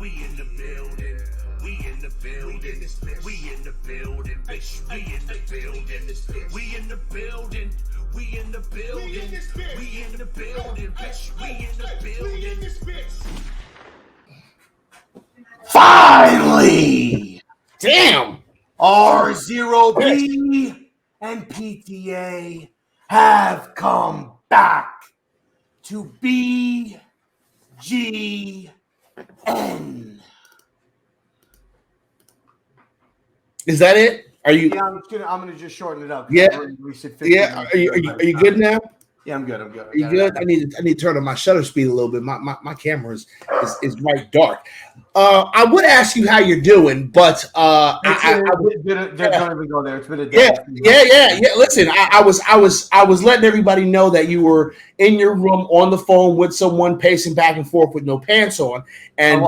We in the building. We in the building. We in the building, bitch. We in the building. We in the building. We in the building. We in the building, bitch. We in the building. Finally! Damn! R0B and PTA have come back to BGN. Is that it? Are you? Yeah, I'm gonna just shorten it up. Yeah. Are you good now? Yeah, I'm good. Are you good? I need to turn on my shutter speed a little bit. My camera is right dark. I would ask you how you're doing, but don't even go there. It's been a day. Yeah. Listen, I was letting everybody know that you were in your room on the phone with someone pacing back and forth with no pants on, and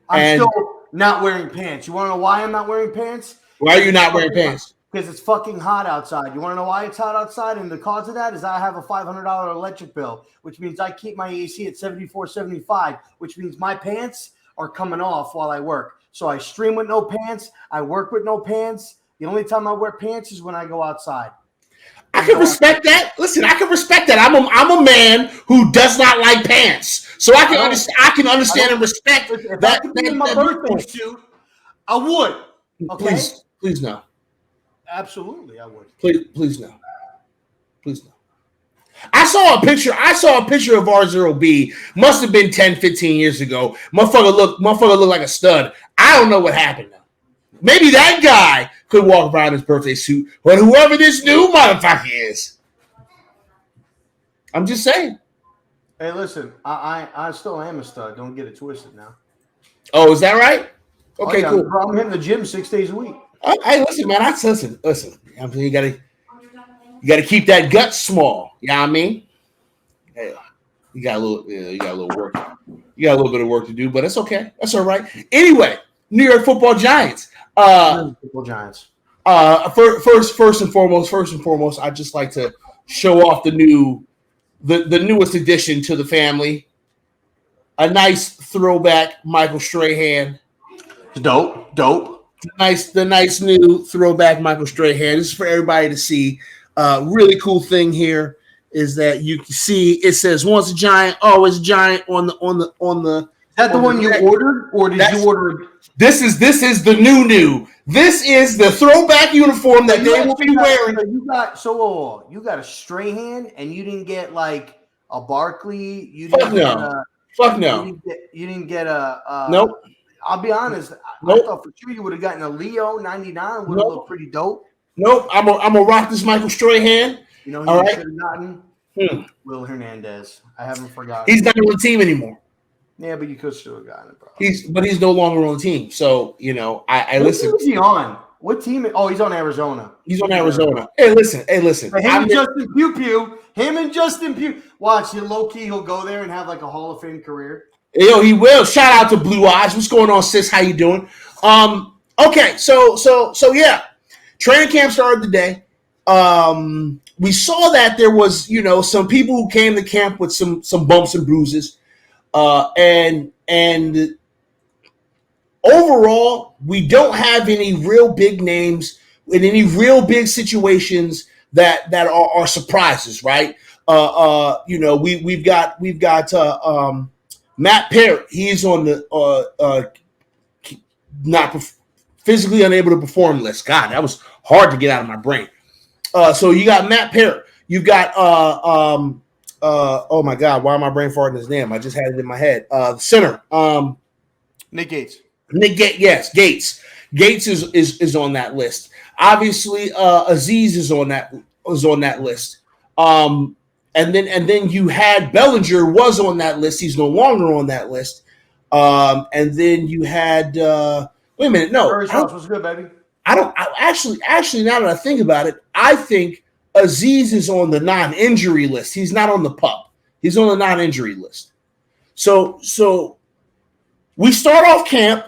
I'm still not wearing pants. You want to know why I'm not wearing pants? Why are you not wearing pants? Because it's fucking hot outside. You want to know why it's hot outside? And the cause of that is I have a $500 electric bill, which means I keep my AC at 74.75, which means my pants are coming off while I work. So I stream with no pants. I work with no pants. The only time I wear pants is when I go outside. I can respect that. Listen, I can respect that. I'm a man who does not like pants, so I can understand and respect if that. I could be in my birthday suit, I would. Okay, please no. Absolutely, I would. Please no. I saw a picture of R0B. Must have been 10, 15 years ago. Motherfucker looked like a stud. I don't know what happened now. Maybe that guy could walk around in his birthday suit, but whoever this new motherfucker is. I'm just saying. Hey, listen, I still am a stud. Don't get it twisted now. Oh, is that right? Okay, cool. I'm hitting the gym 6 days a week. Hey, listen, man. Listen. You gotta keep that gut small. You know what I mean? Yeah, you got a little work. You got a little bit of work to do, but it's okay. That's all right. Anyway, New York Football Giants. Football Giants. First and foremost, I'd just like to show off the newest addition to the family. A nice throwback Michael Strahan. Dope. The nice new throwback Michael Strahan. This is for everybody to see. Really cool thing here is that you can see it says once a Giant, always a Giant on the. Is that the one you ordered, or did you order? This is the new. This is the throwback uniform that they will be wearing. You got a Strahan, and you didn't get like a Barkley. Fuck no. You didn't get a. Nope. I'll be honest. Nope. I thought for sure you would have gotten a Leo 99. Would have looked pretty dope. Nope. I'm gonna rock this Michael Strahan. You know who should have gotten? Will Hernandez. I haven't forgotten. He's not on the team anymore. Yeah, but you could still have gotten it, bro. He's no longer on the team. So I listen. What team is he on? What team? Oh, he's on Arizona. He's on Arizona. Hey, listen. Him and Justin Pugh. Watch, low key, he'll go there and have like a Hall of Fame career. Yo, he will. Shout out to Blue Eyes. What's going on, sis? How you doing? Okay, so yeah. Training camp started today. We saw that there was, some people who came to camp with some bumps and bruises. And overall, we don't have any real big names in any real big situations that are surprises, right? We've got Matt Parrott. He's on the not physically unable to perform list. God, that was hard to get out of my brain. So you got Matt Parrott. You've got oh my God, why am I brain farting his name? I just had it in my head. The center. Nick Gates. Yes, Gates. Gates is on that list. Obviously, Aziz is on that list. And then you had Bellinger was on that list. He's no longer on that list. And then you had wait a minute, no. Curry's house was good, baby. Actually, now that I think about it, I think Aziz is on the non-injury list. He's not on the PUP. He's on the non-injury list. So we start off camp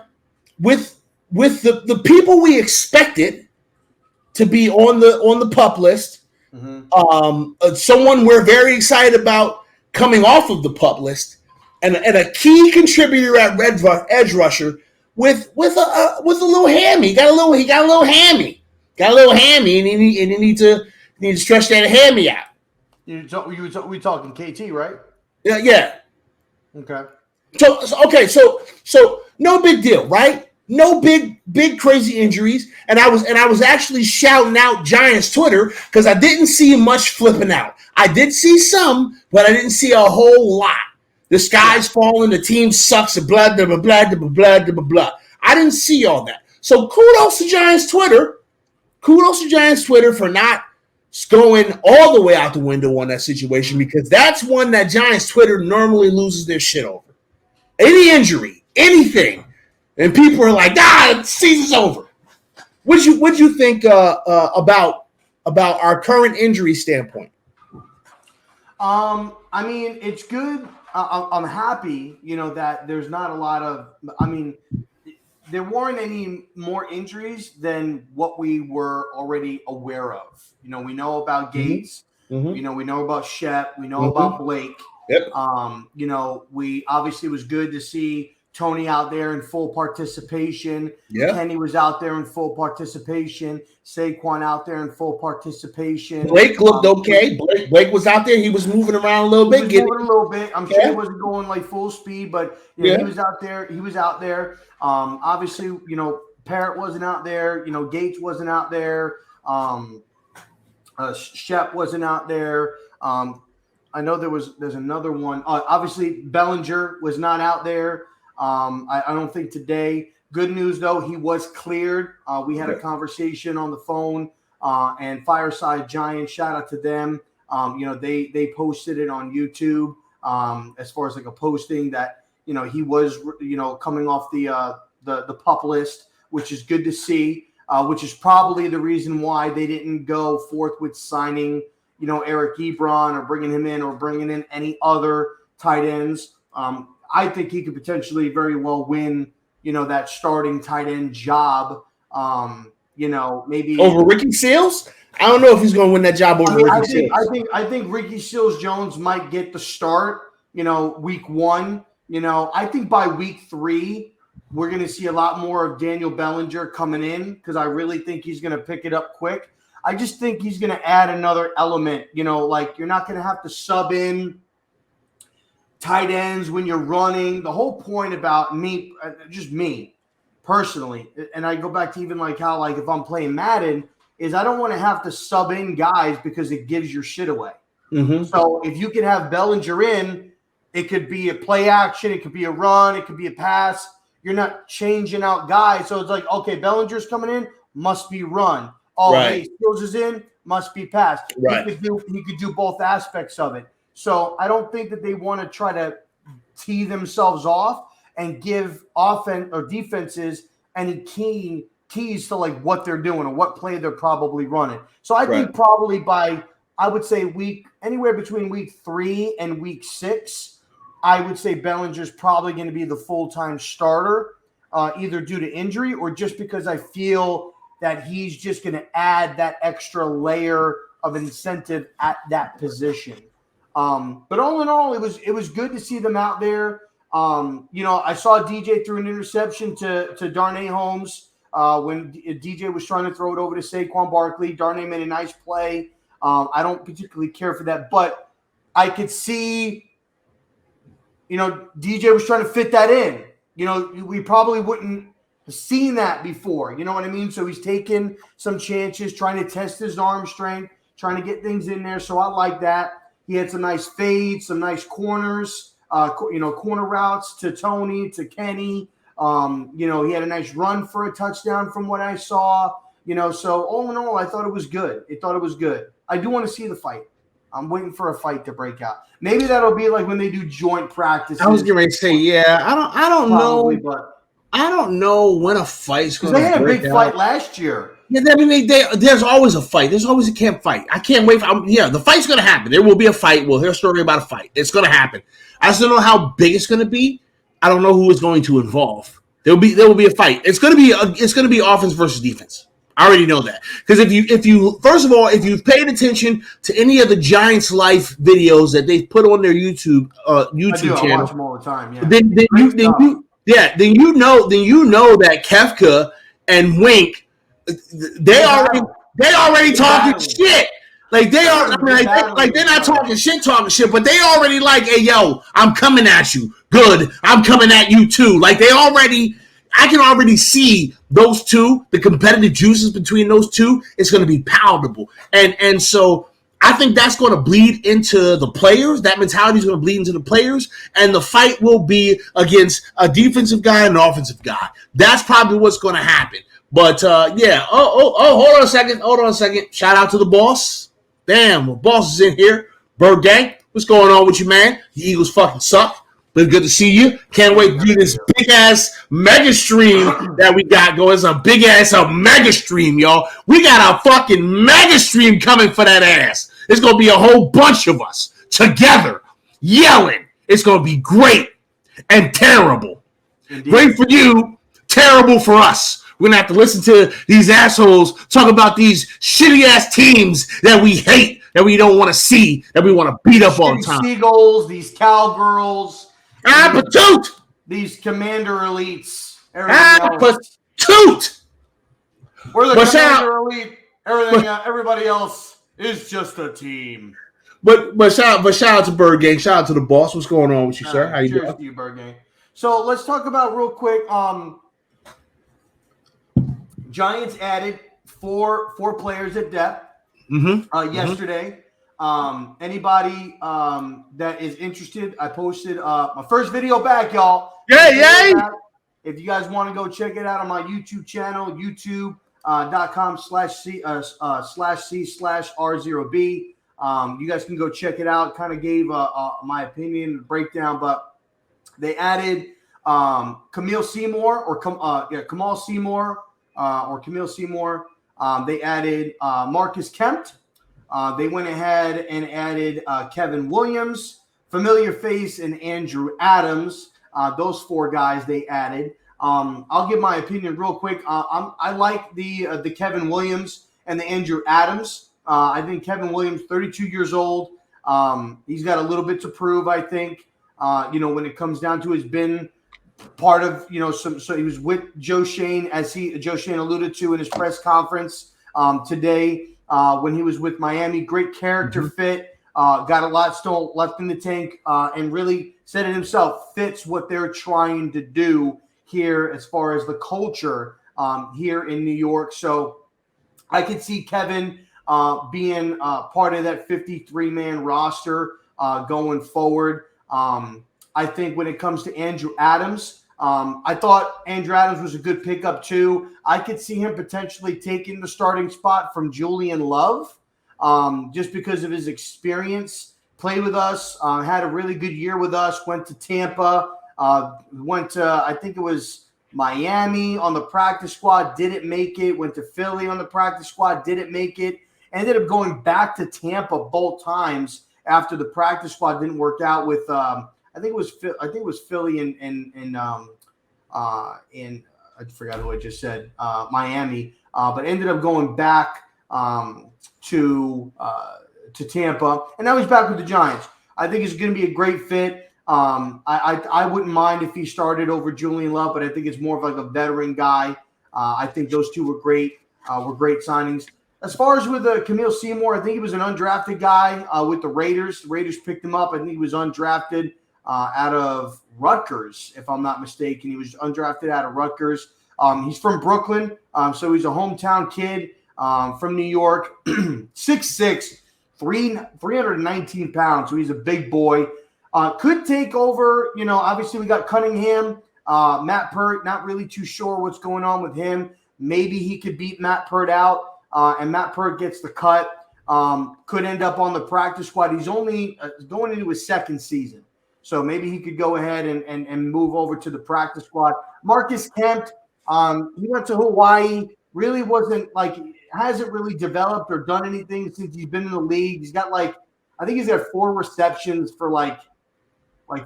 with the people we expected to be on the PUP list. Mm-hmm. Someone we're very excited about coming off of the PUP list, and a key contributor at edge rusher with a little hammy. He got a little hammy, and he need to stretch that hammy out. We talking KT, right? Yeah. Okay. So no big deal, right? No big crazy injuries, and I was actually shouting out Giants Twitter because I didn't see much flipping out. I did see some, but I didn't see a whole lot. The sky's falling, the team sucks, and blah blah blah blah blah blah blah blah. I didn't see all that. So kudos to Giants Twitter. Kudos to Giants Twitter for not going all the way out the window on that situation, because that's one that Giants Twitter normally loses their shit over. Any injury, anything, and people are like, the season's over. What'd you think about our current injury standpoint? I mean, it's good. I'm happy, that there's not a lot of. I mean, there weren't any more injuries than what we were already aware of. We know about Gates. Mm-hmm. We know about Shep. We know about Blake. Yep. We obviously was good to see Tony out there in full participation. Yeah. Kenny was out there in full participation. Saquon out there in full participation. Blake looked okay. Blake was out there. He was moving around a little bit. I'm sure he wasn't going like full speed, but he was out there. He was out there. Obviously, Parrott wasn't out there. Gates wasn't out there. Shep wasn't out there. I know there's another one. Obviously, Bellinger was not out there. I don't think today. Good news, though, he was cleared. We had a conversation on the phone, and Fireside Giants, shout out to them. They posted it on YouTube as far as like a posting that, he was, coming off the PUP list, which is good to see, which is probably the reason why they didn't go forth with signing, Eric Ebron or bringing him in or bringing in any other tight ends. I think he could potentially very well win, that starting tight end job. Maybe over Ricky Seals. I don't know if he's going to win that job over Ricky Seals. I think Ricky Seals-Jones might get the start. Week 1. I think by week 3 we're going to see a lot more of Daniel Bellinger coming in because I really think he's going to pick it up quick. I just think he's going to add another element. Like you're not going to have to sub in tight ends when you're running. The whole point about me, just me personally, and I go back to even like how like if I'm playing Madden, is I don't want to have to sub in guys because it gives your shit away. Mm-hmm. So if you can have Bellinger in, it could be a play action, it could be a run, it could be a pass. You're not changing out guys. So it's like, okay, Bellinger's coming in, must be run. Oh, right. Hey, Skills is in, must be pass. Right. He could do both aspects of it. So I don't think that they want to try to tee themselves off and give offense or defenses any keys to like what they're doing or what play they're probably running. So I think probably by, I would say anywhere between week 3 and week 6, I would say Bellinger's probably going to be the full-time starter, either due to injury or just because I feel that he's just going to add that extra layer of incentive at that position. But all in all, it was good to see them out there. I saw DJ threw an interception to Darnay Holmes when DJ was trying to throw it over to Saquon Barkley. Darnay made a nice play. I don't particularly care for that, but I could see, DJ was trying to fit that in. We probably wouldn't have seen that before. You know what I mean? So he's taking some chances, trying to test his arm strength, trying to get things in there. So I like that. He had some nice fades, some nice corners, corner routes to Tony, to Kenny. He had a nice run for a touchdown from what I saw. So all in all, I thought it was good. I do want to see the fight. I'm waiting for a fight to break out. Maybe that'll be like when they do joint practices. I was getting ready to say, I don't know. But I don't know when a fight's going to break out. They had a big fight last year. Yeah, there's always a fight. There's always a camp fight. I can't wait. The fight's going to happen. There will be a fight. We'll hear a story about a fight. It's going to happen. I just don't know how big it's going to be. I don't know who it's going to involve. There will be a fight. It's going to be offense versus defense. I already know that. Because if you first of all, if you've paid attention to any of the Giants Life videos that they've put on their YouTube channel, I watch them all the time. Yeah. Then you know that Kefka and Wink, they already talking shit. Like they are, they're not talking shit, but they already like, hey yo, I'm coming at you. Good, I'm coming at you too. Like I can already see those two, the competitive juices between those two. It's going to be palatable, and so I think that's going to bleed into the players. That mentality is going to bleed into the players, and the fight will be against a defensive guy and an offensive guy. That's probably what's going to happen. But yeah. Hold on a second. Shout out to the boss. Damn, the boss is in here. Bird Gang, what's going on with you, man? The Eagles fucking suck. But good to see you. Can't wait to do this big ass mega stream that we got going. It's a big ass mega stream, y'all. We got a fucking mega stream coming for that ass. It's gonna be a whole bunch of us together yelling. It's gonna be great and terrible. Indeed. Great for you, terrible for us. We're gonna have to listen to these assholes talk about these shitty ass teams that we hate, that we don't want to see, that we want to beat up all the time. Seagulls, these cowgirls, these commander elites, Patoot. We're the commander elite. Everybody else is just a team. But shout out to Bird Gang. Shout out to the boss. What's going on with you, sir? How you doing? Cheers to you, Bird Gang. So let's talk about real quick. Giants added four players at depth yesterday. Anybody that is interested, I posted my first video back, y'all. Yay! If you guys want to go check it out on my YouTube channel, youtube.com/c/r0b. You guys can go check it out. Kind of gave my opinion breakdown, but they added Kamal Seymour. They added Marcus Kemp. They went ahead and added Kevin Williams, familiar face, and Andrew Adams. Those four guys they added. I'll give my opinion real quick. I like the Kevin Williams and the Andrew Adams. I think Kevin Williams, 32 years old. He's got a little bit to prove, I think. When it comes down to his been part of, so he was with Joe Shane, as Joe Shane alluded to in his press conference today when he was with Miami. Great character fit, got a lot still left in the tank, and really said it himself, fits what they're trying to do here as far as the culture here in New York. So I could see Kevin being part of that 53-man roster going forward. I think when it comes to Andrew Adams, I thought Andrew Adams was a good pickup too. I could see him potentially taking the starting spot from Julian Love just because of his experience. Played with us, had a really good year with us, went to Tampa, went to, I think it was Miami on the practice squad, didn't make it, went to Philly on the practice squad, didn't make it, ended up going back to Tampa both times after the practice squad didn't work out with I think it was Philly in I forgot who I just said, Miami, but ended up going back to Tampa, and now he's back with the Giants. I think it's going to be a great fit. I wouldn't mind if he started over Julian Love, but I think it's more of like a veteran guy. I think those two were great signings. As far as with Kamal Seymour, I think he was an undrafted guy with the Raiders. The Raiders picked him up. I think he was undrafted out of Rutgers, if I'm not mistaken. He was undrafted out of Rutgers. He's from Brooklyn, so he's a hometown kid from New York. 6'6", 319 pounds, so he's a big boy. Could take over, obviously we got Cunningham, Matt Pert, not really too sure what's going on with him. Maybe he could beat Matt Pert out, and Matt Pert gets the cut. Could end up on the practice squad. He's only going into his second season, so maybe he could go ahead and move over to the practice squad. Marcus Kemp, he went to Hawaii, really hasn't really developed or done anything since he's been in the league. He's got I think he's got 4 receptions for like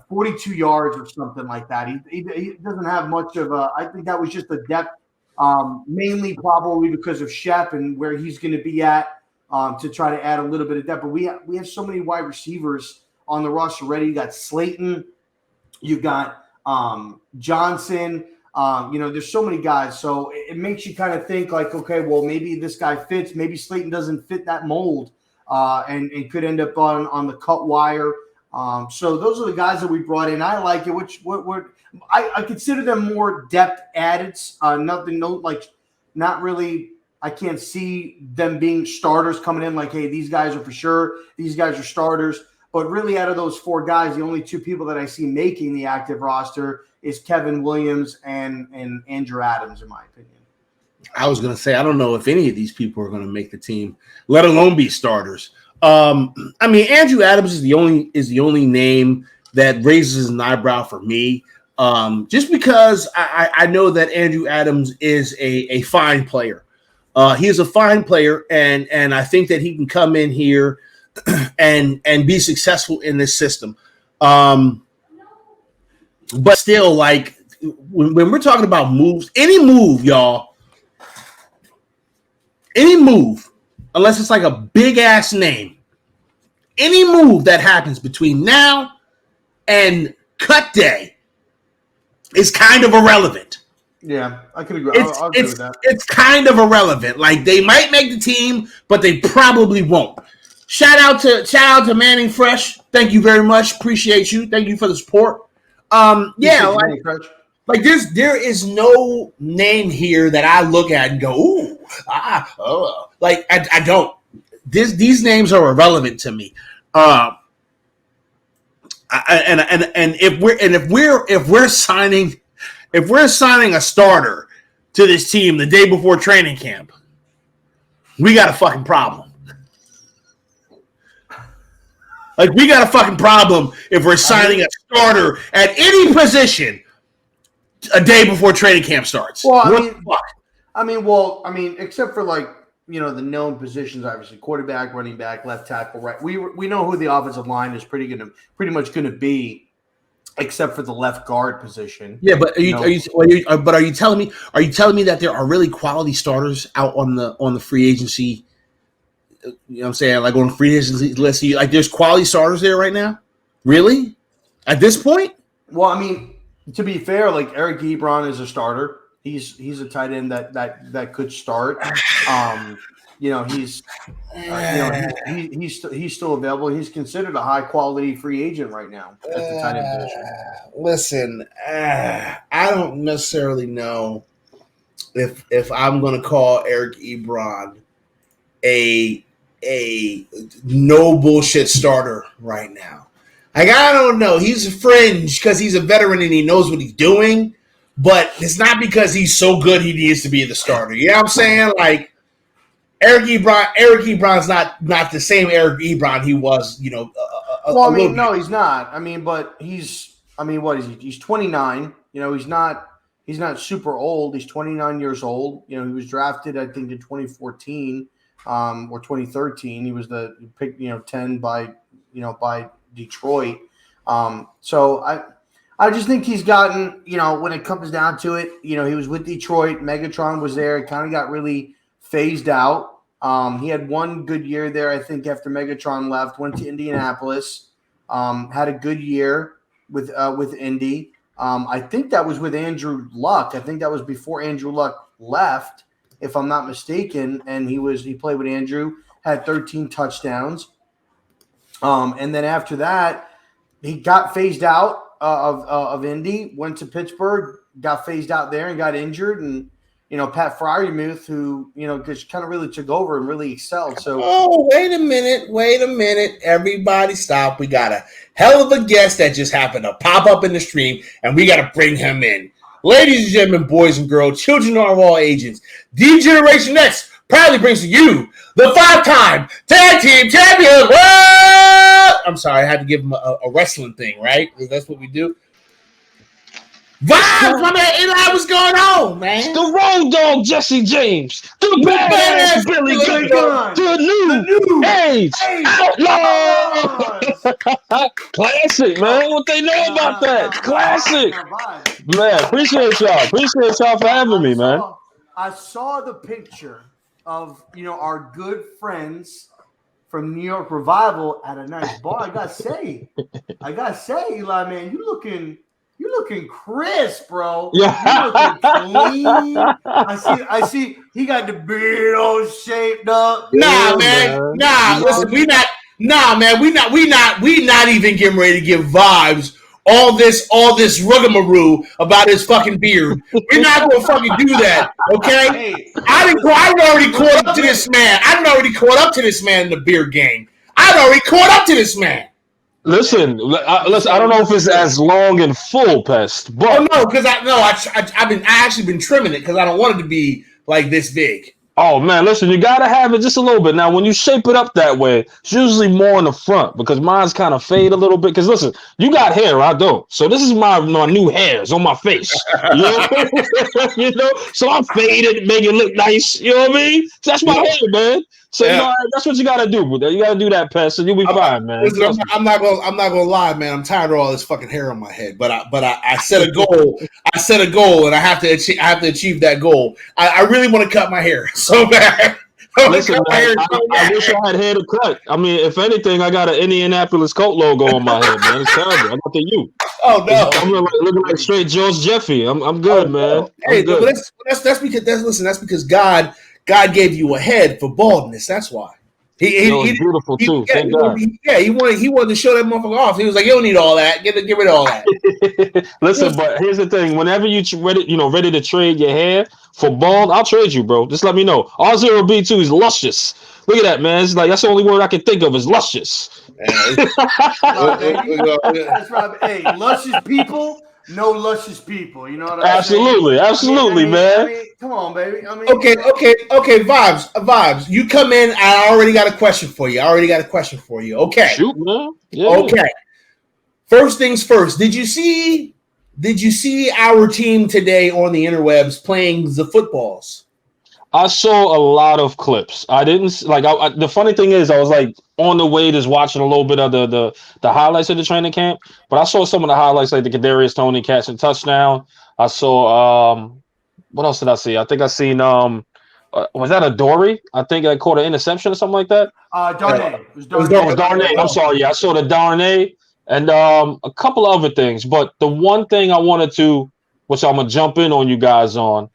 42 yards or something like that. He doesn't have much of I think that was just a depth mainly probably because of Shep and where he's going to be at to try to add a little bit of depth. But we have so many wide receivers on the roster already. You got Slayton, you've got Johnson. There's so many guys. So it makes you kind of think like, okay, well, maybe this guy fits. Maybe Slayton doesn't fit that mold and could end up on the cut wire. So those are the guys that we brought in. I like it. I consider them more depth added. Not really. I can't see them being starters coming in like, hey, these guys are for sure. These guys are starters. But really, out of those four guys, the only two people that I see making the active roster is Kevin Williams and Andrew Adams, in my opinion. I was going to say, I don't know if any of these people are going to make the team, let alone be starters. Andrew Adams is the only name that raises an eyebrow for me. Just because I know that Andrew Adams is a fine player. He is a fine player, and I think that he can come in here and be successful in this system. But still, like when we're talking about moves, any move, unless it's like a big ass name, any move that happens between now and cut day is kind of irrelevant. Yeah, I could agree. I'll agree with that. It's kind of irrelevant. Like they might make the team, but they probably won't. Shout out to Manning Fresh. Thank you very much. Appreciate you. Thank you for the support. There is no name here that I look at and go, I don't. These names are irrelevant to me. If we're signing a starter to this team the day before training camp, we got a fucking problem. Like, we got a fucking problem if we're signing a starter at any position a day before training camp starts. Well, except for like, the known positions, obviously quarterback, running back, left tackle, right. We know who the offensive line is pretty much going to be, except for the left guard position. Yeah, but are you telling me that there are really quality starters out on the free agency? You know what I'm saying? Like on free agency list, like there's quality starters there right now? Really? At this point? Well, to be fair, like Eric Ebron is a starter. He's a tight end that could start. He's still available. He's considered a high quality free agent right now at the tight end position. Listen, I don't necessarily know if I'm going to call Eric Ebron a no bullshit starter right now. Like, I don't know. He's a fringe because he's a veteran and he knows what he's doing, but it's not because he's so good he needs to be the starter. You know what I'm saying? Like, Eric Ebron's not the same Eric Ebron he was, no, he's not. But he's what is he? He's 29. He's not super old. He's 29 years old. He was drafted, I think, in 2014 or 2013. He was the pick, 10 by Detroit. So I just think he's gotten, when it comes down to it, he was with Detroit. Megatron was there. It kind of got really phased out. He had one good year there, I think, after Megatron left. Went to Indianapolis. Had a good year with Indy. I think that was with Andrew Luck. I think that was before Andrew Luck left, if I'm not mistaken. And he played with Andrew, had 13 touchdowns. And then after that, he got phased out of Indy, went to Pittsburgh, got phased out there and got injured. And, Pat Fryermuth, who, just kind of really took over and really excelled. So, wait a minute. Everybody stop. We got a hell of a guest that just happened to pop up in the stream, and we got to bring him in. Ladies and gentlemen, boys and girls, children of all ages, D-Generation X proudly brings to you the 5-time tag team champions. I'm sorry, I had to give him a wrestling thing, right? Because that's what we do. Vibes, my man Eli, what's going on, man? The Road Dog Jesse James, the badass Billy Gunn, the new age outlaw. Classic, man. What they know about that? Classic. Man, appreciate y'all. Appreciate y'all for having me, man. I saw the picture of our good friends from New York Revival at a nice bar. I gotta say, Eli, man, you looking crisp, bro. Yeah. You looking clean. I see. He got the beard all shaped up. Nah, man. Nah, listen, we not even getting ready to give vibes. All this rugamaroo about his fucking beard. We're not gonna fucking do that, okay? Hey, I already caught up to this man. I already caught up to this man in the beard game. I already caught up to this man. Listen, I don't know if it's as long and full, Pest, but no, because I've actually been trimming it because I don't want it to be like this big. Oh man, listen, you gotta have it just a little bit. Now, when you shape it up that way, it's usually more in the front because mine's kind of fade a little bit. Because listen, you got hair, I don't. So this is my new hairs on my face. So I'm faded, make it look nice. You know what I mean? So that's my hair, man. So that's what you gotta do. You gotta do that, Pest, and you'll be fine, man. Listen, I'm not gonna lie, man. I'm tired of all this fucking hair on my head. But I set a goal. And I have to achieve that goal. I really want to cut my hair so bad. Listen, man, I wish I had hair to cut. I mean, if anything, I got an Indianapolis Colt logo on my head, man. It's terrible. I'm looking at you. Oh no, I'm looking like straight George Jeffy. I'm good, man. Hey, good. That's because God gave you a head for baldness. That's why. He beautiful too. Thank God. He wanted to show that motherfucker off. He was like, "You don't need all that. Get rid of all that." Listen, but here's the thing: whenever you ready to trade your hair for bald, I'll trade you, bro. Just let me know. R0B2 is luscious. Look at that, man. It's like that's the only word I can think of is luscious. That's right. Hey, luscious people. No luscious people, you know what I'm saying? Absolutely, man. Come on, baby. Okay. Vibes. You come in. I already got a question for you. Okay. Shoot, man. Yeah. Okay. First things first. Did you see our team today on the interwebs playing the footballs? I saw a lot of clips. I didn't the funny thing is I was like on the way just watching a little bit of the highlights of the training camp, but I saw some of the highlights like the Kadarius Toney catching touchdown. I saw what else did I see? I think I seen was that a Dory? I think I caught an interception or something like that. Darnay. It was Darnay. I'm sorry. Yeah, I saw the Darnay and a couple of other things, but the one thing I wanted to, which I'm gonna jump in on you guys on,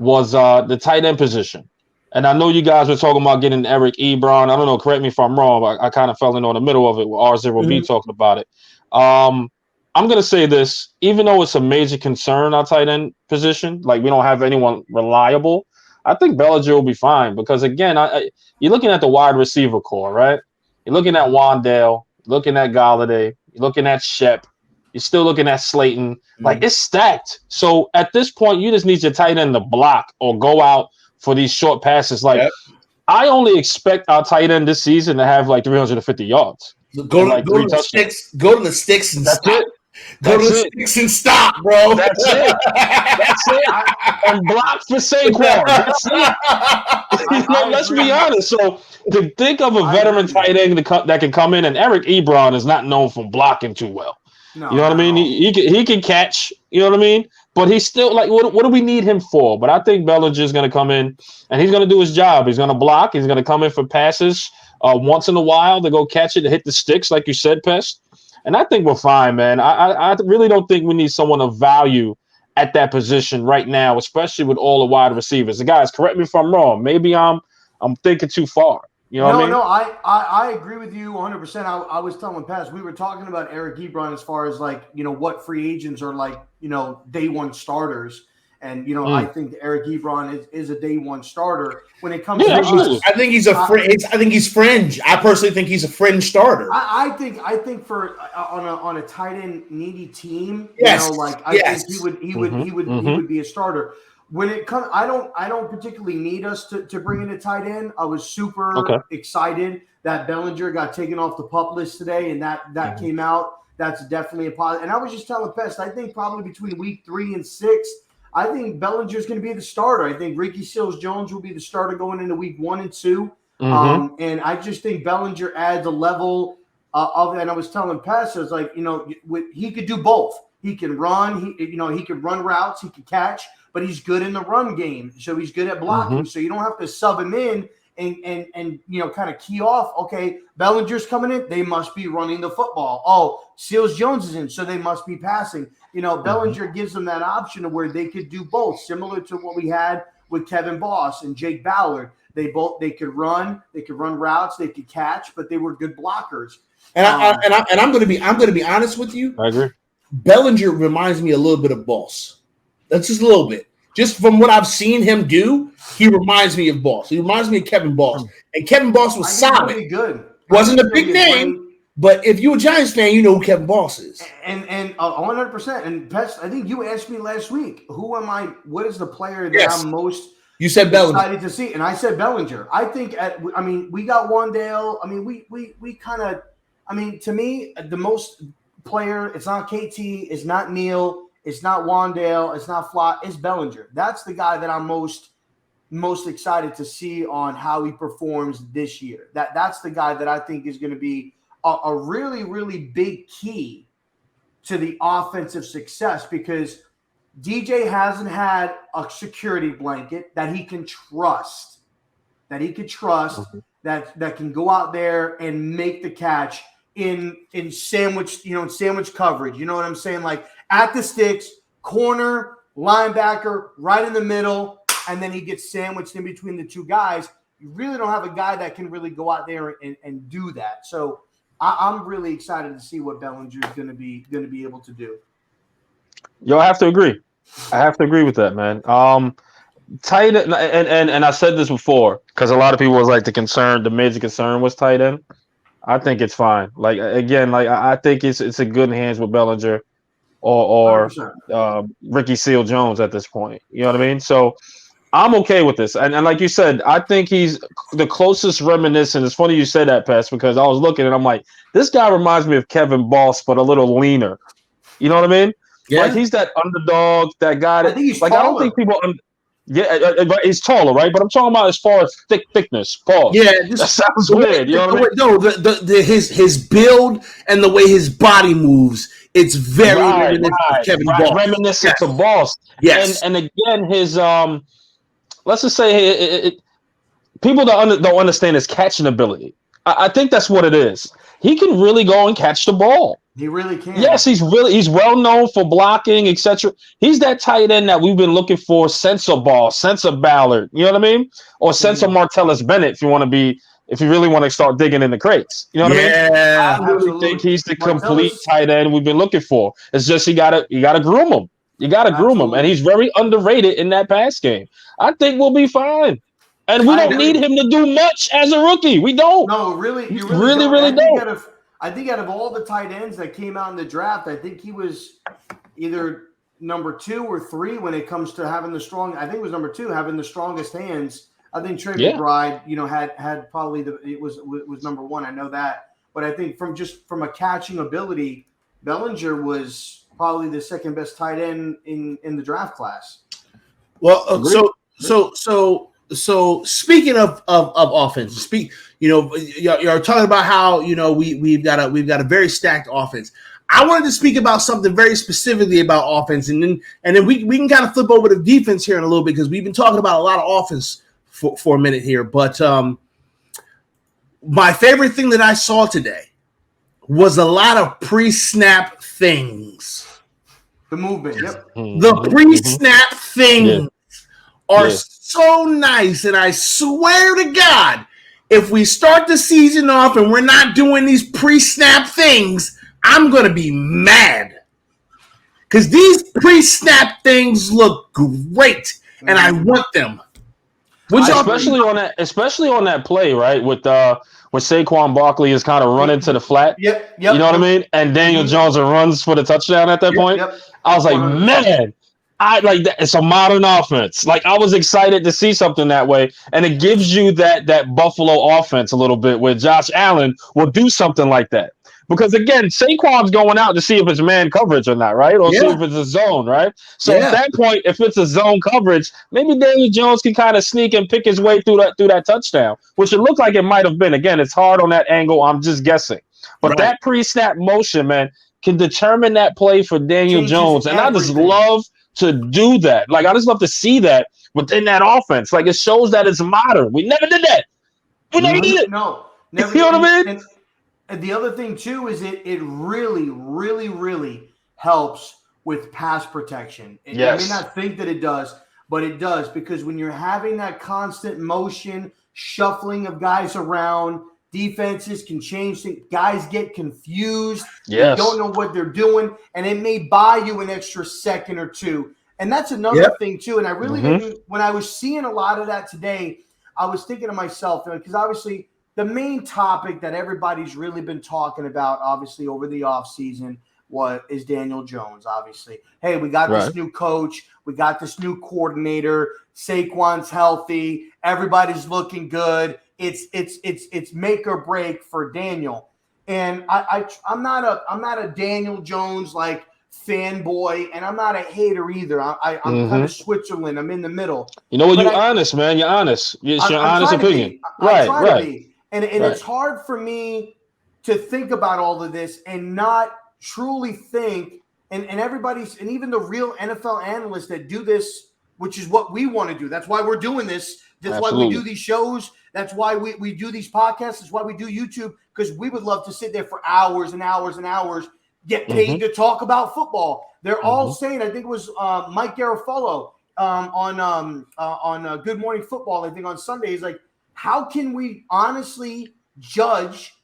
was the tight end position. And I know you guys were talking about getting Eric Ebron. I don't know, correct me if I'm wrong, but I kind of fell in on the middle of it with R0B talking about it. I'm going to say this, even though it's a major concern, our tight end position, like we don't have anyone reliable, I think Bellinger will be fine because, again, you're looking at the wide receiver core, right? You're looking at Wandale, looking at Galladay, you're looking at Shep, you're still looking at Slayton. Like, it's stacked. So at this point, you just need your tight end to block or go out for these short passes. Like, I only expect our tight end this season to have like 350 yards. Go to the sticks and stop. Go to the sticks and stop, bro. That's it. And block for Saquon. That's it. Let's be honest. So to think of a veteran tight end that can come in, and Eric Ebron is not known for blocking too well. No, you know what I mean? He can catch, you know what I mean? But he's still like, what do we need him for? But I think Bellinger is going to come in and he's going to do his job. He's going to block. He's going to come in for passes once in a while to go catch it, to hit the sticks, like you said, Pest. And I think we're fine, man. I really don't think we need someone of value at that position right now, especially with all the wide receivers. The guys, correct me if I'm wrong. Maybe I'm thinking too far. You know what I mean? No, I agree with you 100%. I was telling Paz, we were talking about Eric Ebron as far as like, what free agents are like, day one starters. And, I think Eric Ebron is a day one starter when it comes to I think he's I think he's fringe. I personally think he's a fringe starter. I think for on a tight end needy team, I think he would be a starter. When it comes, I don't particularly need us to bring in a tight end. I was super excited that Bellinger got taken off the PUP list today, and that came out. That's definitely a positive. And I was just telling Pest, I think probably between week 3 and 6, I think Bellinger's going to be the starter. I think Ricky Seals-Jones will be the starter going into week 1 and 2. And I just think Bellinger adds a level of that. And I was telling Pest, I was like, he could do both. He can run. He can run routes. He can catch. but he's good in the run game. So he's good at blocking. So you don't have to sub him in and kind of key off. Okay, Bellinger's coming in. They must be running the football. Oh, Seals Jones is in, so they must be passing. Bellinger gives them that option of where they could do both, similar to what we had with Kevin Boss and Jake Ballard. They could run routes, they could catch, but they were good blockers. And I'm going to be honest with you. I agree. Bellinger reminds me a little bit of Boss. That's just a little bit. Just from what I've seen him do, he reminds me of Boss. He reminds me of Kevin Boss. And Kevin Boss was solid. Really good. Wasn't a big name, but if you're a Giants fan, you know who Kevin Boss is. And 100%. And Pest, I think you asked me last week, what is the player that I'm most you said Bellinger. Excited to see, and I said Bellinger. I think we got Wandale. We kind of. To me, the most player. It's not KT. It's not Neal. It's not Wandale. It's not Flott. It's Bellinger. That's the guy that I'm most excited to see on how he performs this year. That's the guy that I think is going to be a really, really big key to the offensive success, because DJ hasn't had a security blanket that he can trust, that can go out there and make the catch in sandwich coverage. You know what I'm saying? Like at the sticks, corner, linebacker, right in the middle, and then he gets sandwiched in between the two guys. You really don't have a guy that can really go out there and do that. So I'm really excited to see what Bellinger is going to be able to do. Yo, I have to agree. With that, man. Tight end, and I said this before because a lot of people was like the major concern was tight end. I think it's fine. Like again, I think it's a good hands with Bellinger or Ricky Seal Jones at this point. You know what I mean? So I'm okay with this. And like you said, I think he's the closest reminiscent. It's funny you said that, Pest, because I was looking and I'm like, this guy reminds me of Kevin Boss, but a little leaner. You know what I mean? Yeah. Like he's that underdog, that guy that, I think he's like, taller. I don't think people he's taller, right? But I'm talking about as far as thickness. Pause. Yeah, that sounds weird. You know what I mean? No, his build and the way his body moves, it's very reminiscent of Kevin Boss. Reminiscent to Boss. Yes. And again, his let's just say people don't understand his catching ability. I think that's what it is. He can really go and catch the ball. He really can. Yes, he's well known for blocking, etc. He's that tight end that we've been looking for since of Ballard. You know what I mean? Or since of Martellus Bennett, if you really want to start digging in the crates. You know what I mean? Yeah, I really think he's the complete tight end we've been looking for. It's just you gotta groom him. You gotta groom him, and he's very underrated in that pass game. I think we'll be fine. And we don't need him to do much as a rookie. We don't. No, really, you really don't. I think out of all the tight ends that came out in the draft, I think he was either number 2 or 3 when it comes to having I think it was number 2, having the strongest hands. I think Trey McBride, had probably it was number 1. I know that. But I think from a catching ability, Bellinger was probably the second best tight end in the draft class. Well, So speaking of offense, you're talking about how we've got a very stacked offense. I wanted to speak about something very specifically about offense, and then we can kind of flip over to defense here in a little bit, because we've been talking about a lot of offense for a minute here. But my favorite thing that I saw today was a lot of pre-snap things. The movement, yep. The pre-snap things are so nice, and I swear to God, if we start the season off and we're not doing these pre-snap things, I'm going to be mad, because these pre-snap things look great, and I want them. Especially on that play, right? With Saquon Barkley is kind of running to the flat. Yep. You know what I mean? And Daniel Jones runs for the touchdown at that point. Yep. I was like, man. I like that. It's a modern offense. Like, I was excited to see something that way, and it gives you that Buffalo offense a little bit, where Josh Allen will do something like that. Because again, Saquon's going out to see if it's man coverage or not, right? Or see if it's a zone, right? So at that point, if it's a zone coverage, maybe Daniel Jones can kind of sneak and pick his way through that touchdown, which it looked like it might have been. Again, it's hard on that angle. I'm just guessing, but that pre-snap motion, man, can determine that play for Daniel Jones, and I just love to do that. Like, I just love to see that within that offense. Like, it shows that it's modern. We never did that. We never did it. No, never. You know what I mean? And the other thing too is it really, really, really helps with pass protection. You may not think that it does, but it does, because when you're having that constant motion, shuffling of guys around, defenses can change things. Guys get confused. Yes. They don't know what they're doing, and it may buy you an extra second or two. And that's another thing too. And I really didn't, when I was seeing a lot of that today, I was thinking to myself, because obviously the main topic that everybody's really been talking about, obviously over the offseason, is Daniel Jones, obviously. Hey, we got this new coach. We got this new coordinator. Saquon's healthy. Everybody's looking good. It's make or break for Daniel. And I'm not a Daniel Jones like fanboy, and I'm not a hater either. I'm kind of Switzerland. I'm in the middle. You know what? You're honest, man. You're honest. It's your honest opinion. Right. And it's hard for me to think about all of this and not truly think, and everybody's, and even the real NFL analysts that do this, which is what we want to do. That's why we're doing this. That's why we do these shows. That's why we do these podcasts. That's why we do YouTube, because we would love to sit there for hours and hours and hours, get paid to talk about football. They're all saying, I think it was Mike Garafolo on Good Morning Football, I think on Sunday, he's like, how can we honestly judge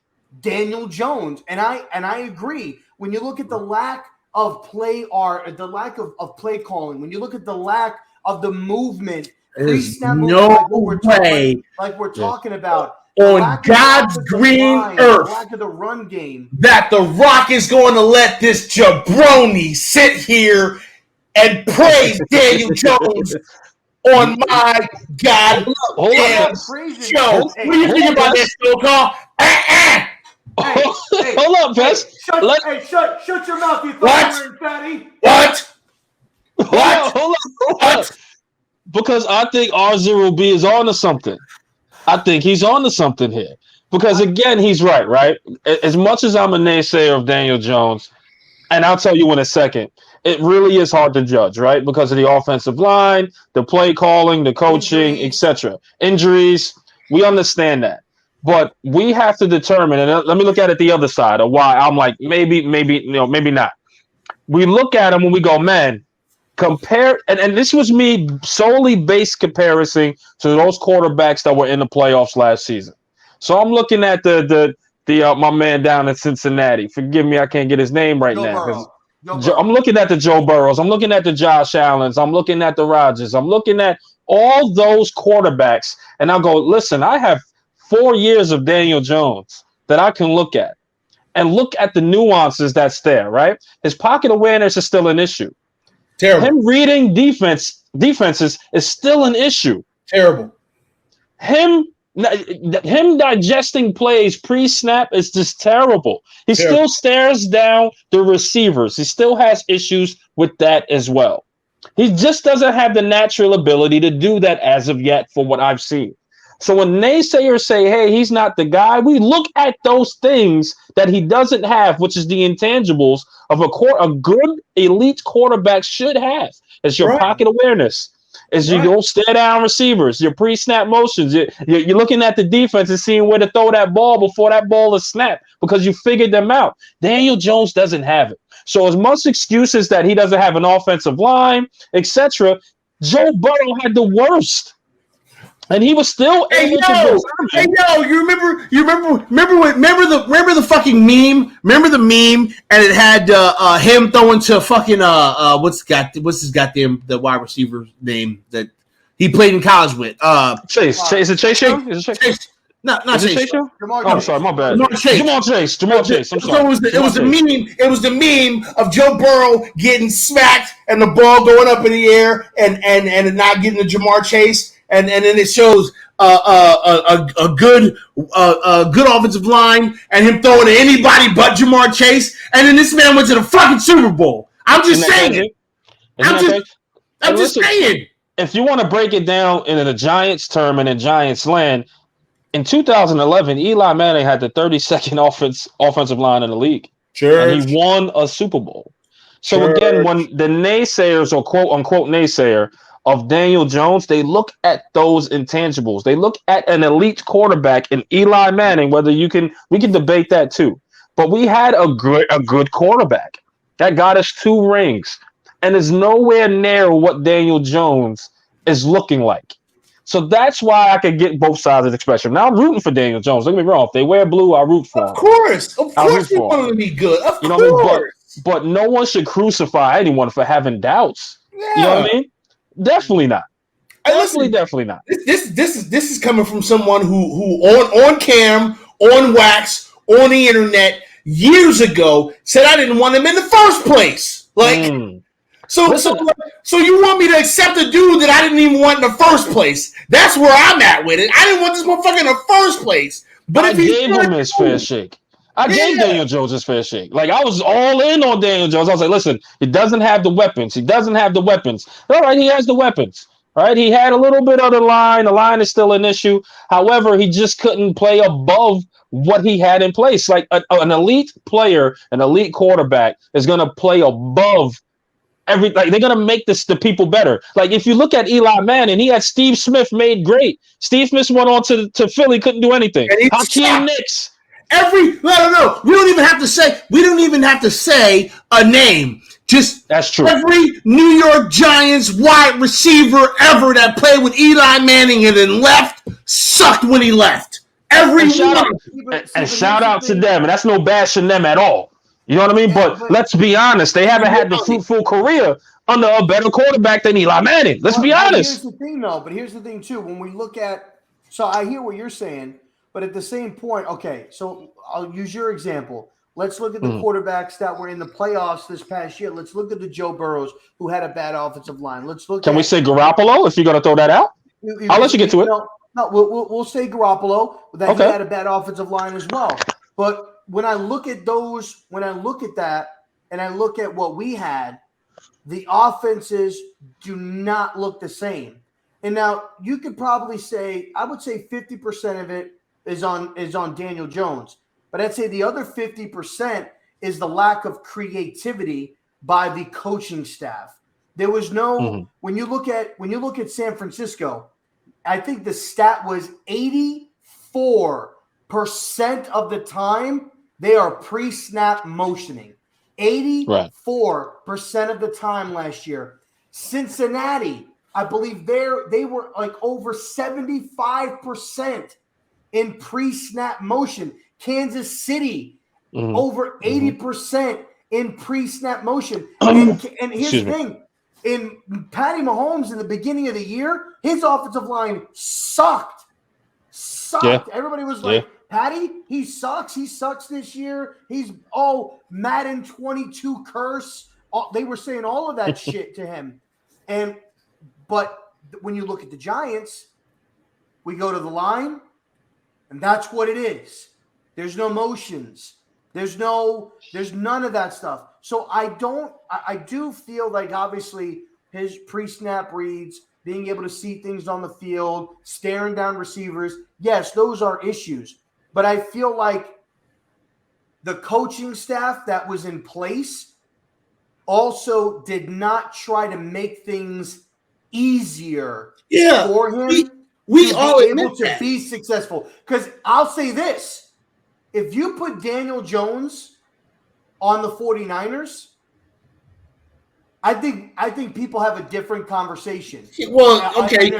Daniel Jones? And I agree. When you look at the lack of play art, the lack of play calling, when you look at the lack of the movement, pre-snap movement, like we're talking about, on God's green earth, the lack of the run game, that the Rock is going to let this jabroni sit here and praise Daniel Jones on my goddamn show. What do you think about that show call? Hey, hold up, Pez. Shut your mouth, you fatty. What? Hold up. Because I think R0B is on to something. I think he's on to something here. Because, again, he's right? As much as I'm a naysayer of Daniel Jones, and I'll tell you in a second, it really is hard to judge, right? Because of the offensive line, the play calling, the coaching, etc. Injuries, we understand that. But we have to determine, and let me look at it the other side of why I'm like, maybe not. We look at him when we go, man, compare, and this was me solely based comparison to those quarterbacks that were in the playoffs last season. So I'm looking at the my man down in Cincinnati. Forgive me, I can't get his name right now. I'm looking at the Joe Burrows. I'm looking at the Josh Allens. I'm looking at the Rodgers. I'm looking at all those quarterbacks, and I'll go, listen, I have 4 years of Daniel Jones that I can look at and look at the nuances that's there, right? His pocket awareness is still an issue. Terrible. Him reading defenses is still an issue. Terrible. Him digesting plays pre-snap is just terrible. He still stares down the receivers. He still has issues with that as well. He just doesn't have the natural ability to do that as of yet for what I've seen. So when naysayers say, hey, he's not the guy, we look at those things that he doesn't have, which is the intangibles of a good elite quarterback should have. It's your pocket awareness. As you don't stare down receivers, your pre-snap motions. You're looking at the defense and seeing where to throw that ball before that ball is snapped because you figured them out. Daniel Jones doesn't have it. So as much excuses that he doesn't have an offensive line, etc., Joe Burrow had the worst. And he was still able to. Hey yo, you remember the fucking meme? Remember the meme? And it had him throwing to fucking what's his goddamn the wide receiver name that he played in college with? Chase. Is it Chase Young? Is it Chase? Not Chase Young? I'm sorry, my bad. Jamal Chase. I'm sorry. So it was the meme. It was the meme of Joe Burrow getting smacked and the ball going up in the air and not getting the Jamar Chase. And then it shows a good offensive line and him throwing to anybody but Jamar Chase. And then this man went to the fucking Super Bowl. I'm just saying. I'm just saying. If you want to break it down in a Giants term and in Giants land, in 2011, Eli Manning had the 32nd offensive line in the league. Sure. And he won a Super Bowl. So again, when the naysayers or quote unquote naysayer of Daniel Jones, they look at those intangibles. They look at an elite quarterback in Eli Manning. We can debate that too. But we had a good quarterback that got us 2 rings, and is nowhere near what Daniel Jones is looking like. So that's why I could get both sides of the spectrum. Now I'm rooting for Daniel Jones. Don't get me wrong. If they wear blue, I root for him. Of course, we want him to be good. Of you know what I mean? course. But no one should crucify anyone for having doubts. Yeah. You know what I mean? Definitely not. Definitely not. This is coming from someone who on cam, on wax, on the internet years ago said I didn't want him in the first place. Like, so you want me to accept a dude that I didn't even want in the first place? That's where I'm at with it. I didn't want this motherfucker in the first place. But I gave him his fair shake. I gave Daniel Jones his fair shake. Like, I was all in on Daniel Jones. I was like, listen, he doesn't have the weapons. All right, he has the weapons. All right, he had a little bit of the line. The line is still an issue. However, he just couldn't play above what he had in place. Like an elite player, an elite quarterback is going to play above they're going to make the people better. Like, if you look at Eli Manning, he had Steve Smith made great. Steve Smith went on to Philly, couldn't do anything. Hakeem Nicks. We don't even have to say a name. Just that's true. Every New York Giants wide receiver ever that played with Eli Manning and then left sucked when he left. Shout out to them. And that's no bashing them at all. You know what I mean? But let's be honest. They haven't had the fruitful career under a better quarterback than Eli Manning. Let's be honest. Here's the thing, though. But here's the thing, too. When we look at – so I hear what you're saying. But at the same point, okay, so I'll use your example. Let's look at the quarterbacks that were in the playoffs this past year. Let's look at the Joe Burrows who had a bad offensive line. Can we say Garoppolo if you're going to throw that out? I'll let you get to it. No, we'll say Garoppolo, that he had a bad offensive line as well. But when I look at that, and I look at what we had, the offenses do not look the same. And now you could probably say, I would say 50% of it is on Daniel Jones. But I'd say the other 50% is the lack of creativity by the coaching staff. There was no when you look at San Francisco, I think the stat was 84% of the time they are pre-snap motioning. 84% of the time last year. Cincinnati, I believe they were like over 75% in pre-snap motion. Kansas City, over 80% in pre-snap motion. And here's the thing. In Patty Mahomes in the beginning of the year, his offensive line sucked. Yeah. Everybody was like, Patty, he sucks. He sucks this year. He's Madden 22 curse. They were saying all of that shit to him. But when you look at the Giants, we go to the line, and that's what it is. There's no motions. There's none of that stuff. So I do feel like obviously his pre-snap reads, being able to see things on the field, staring down receivers, yes, those are issues. But I feel like the coaching staff that was in place also did not try to make things easier for him we all be able to be successful. Because I'll say this. If you put Daniel Jones on the 49ers, I think people have a different conversation. Well, okay,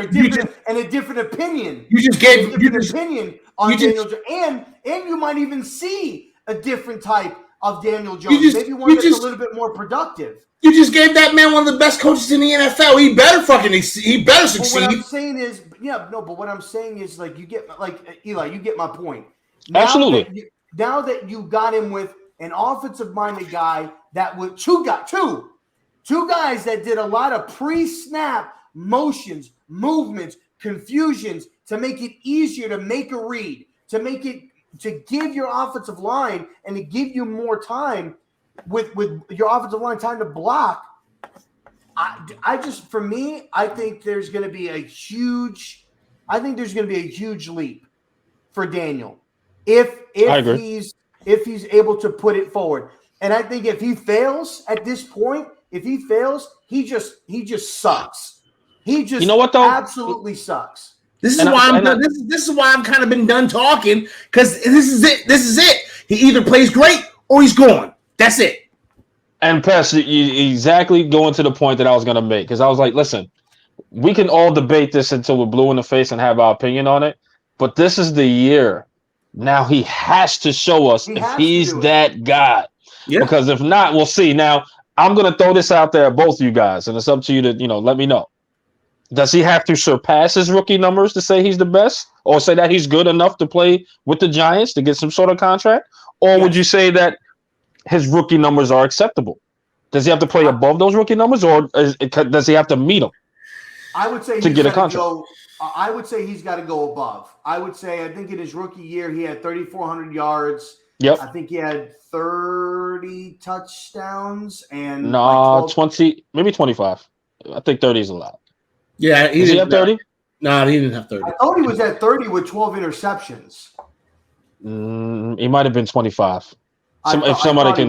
and a different opinion. You just gave a different opinion on Daniel Jones, and you might even see a different type of Daniel Jones. Maybe one that's a little bit more productive. You just gave that man one of the best coaches in the NFL. He better succeed. But what I'm saying is, but what I'm saying is, like, you get, like, Eli, you get my point. Absolutely. Now that you got him with an offensive-minded guy that would two guys that did a lot of pre-snap motions, movements, confusions to make it easier to make a read, to give your offensive line and to give you more time with your offensive line time to block. I think there's going to be a huge leap for Daniel if he's able to put it forward. And I think if he fails at this point, he just sucks. He just You know what, though? absolutely sucks. This is why I'm done. This is why I've kind of been done talking, because this is it. This is it. He either plays great or he's gone. That's it. And Pest, you exactly going to the point that I was going to make, because I was like, listen, we can all debate this until we're blue in the face and have our opinion on it, but this is the year. Now he has to show us if he's that guy. Yeah. Because if not, we'll see. Now, I'm going to throw this out there at both you guys, and it's up to you to, let me know. Does he have to surpass his rookie numbers to say he's the best, or say that he's good enough to play with the Giants to get some sort of contract? Or would you say that his rookie numbers are acceptable? Does he have to play above those rookie numbers, or does he have to meet them? I would say to get a contract. I would say he's got to go above. I think in his rookie year he had 3,400 yards. Yep. I think he had 30 touchdowns and 20, maybe 25. I think 30 is a lot. Yeah, Does he have 30? No, he didn't have 30. I thought he was at 30 with 12 interceptions. He might have been 25. If somebody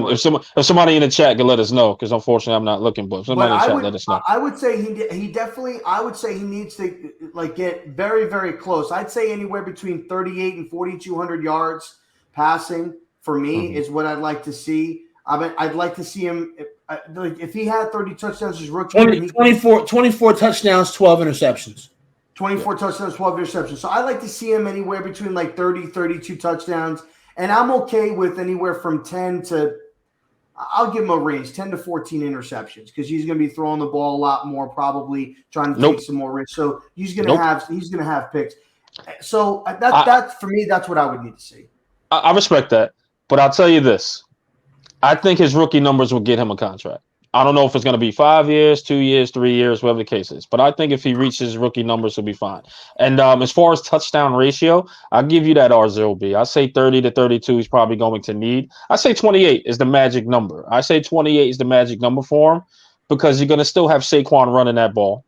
in the chat can let us know, because unfortunately I'm not looking, but if somebody in the chat let us know. I would say he needs to get very, very close. I'd say anywhere between 38 and 4,200 yards passing for me is what I'd like to see. I'd like to see him if he had 30 touchdowns as rookie. 24 touchdowns, 12 interceptions. 24 touchdowns, 12 interceptions. So I'd like to see him anywhere between 30, 32 touchdowns. And I'm okay with anywhere from 10 to – I'll give him a range, 10 to 14 interceptions, because he's going to be throwing the ball a lot more, probably trying to take some more risks. So he's going to have picks. So that's for me, that's what I would need to see. I respect that. But I'll tell you this. I think his rookie numbers will get him a contract. I don't know if it's going to be 5 years, 2 years, 3 years, whatever the case is. But I think if he reaches rookie numbers, he'll be fine. And as far as touchdown ratio, I'll give you that R0B. I say 30 to 32 he's probably going to need. I say 28 is the magic number. I say 28 is the magic number for him, because you're going to still have Saquon running that ball.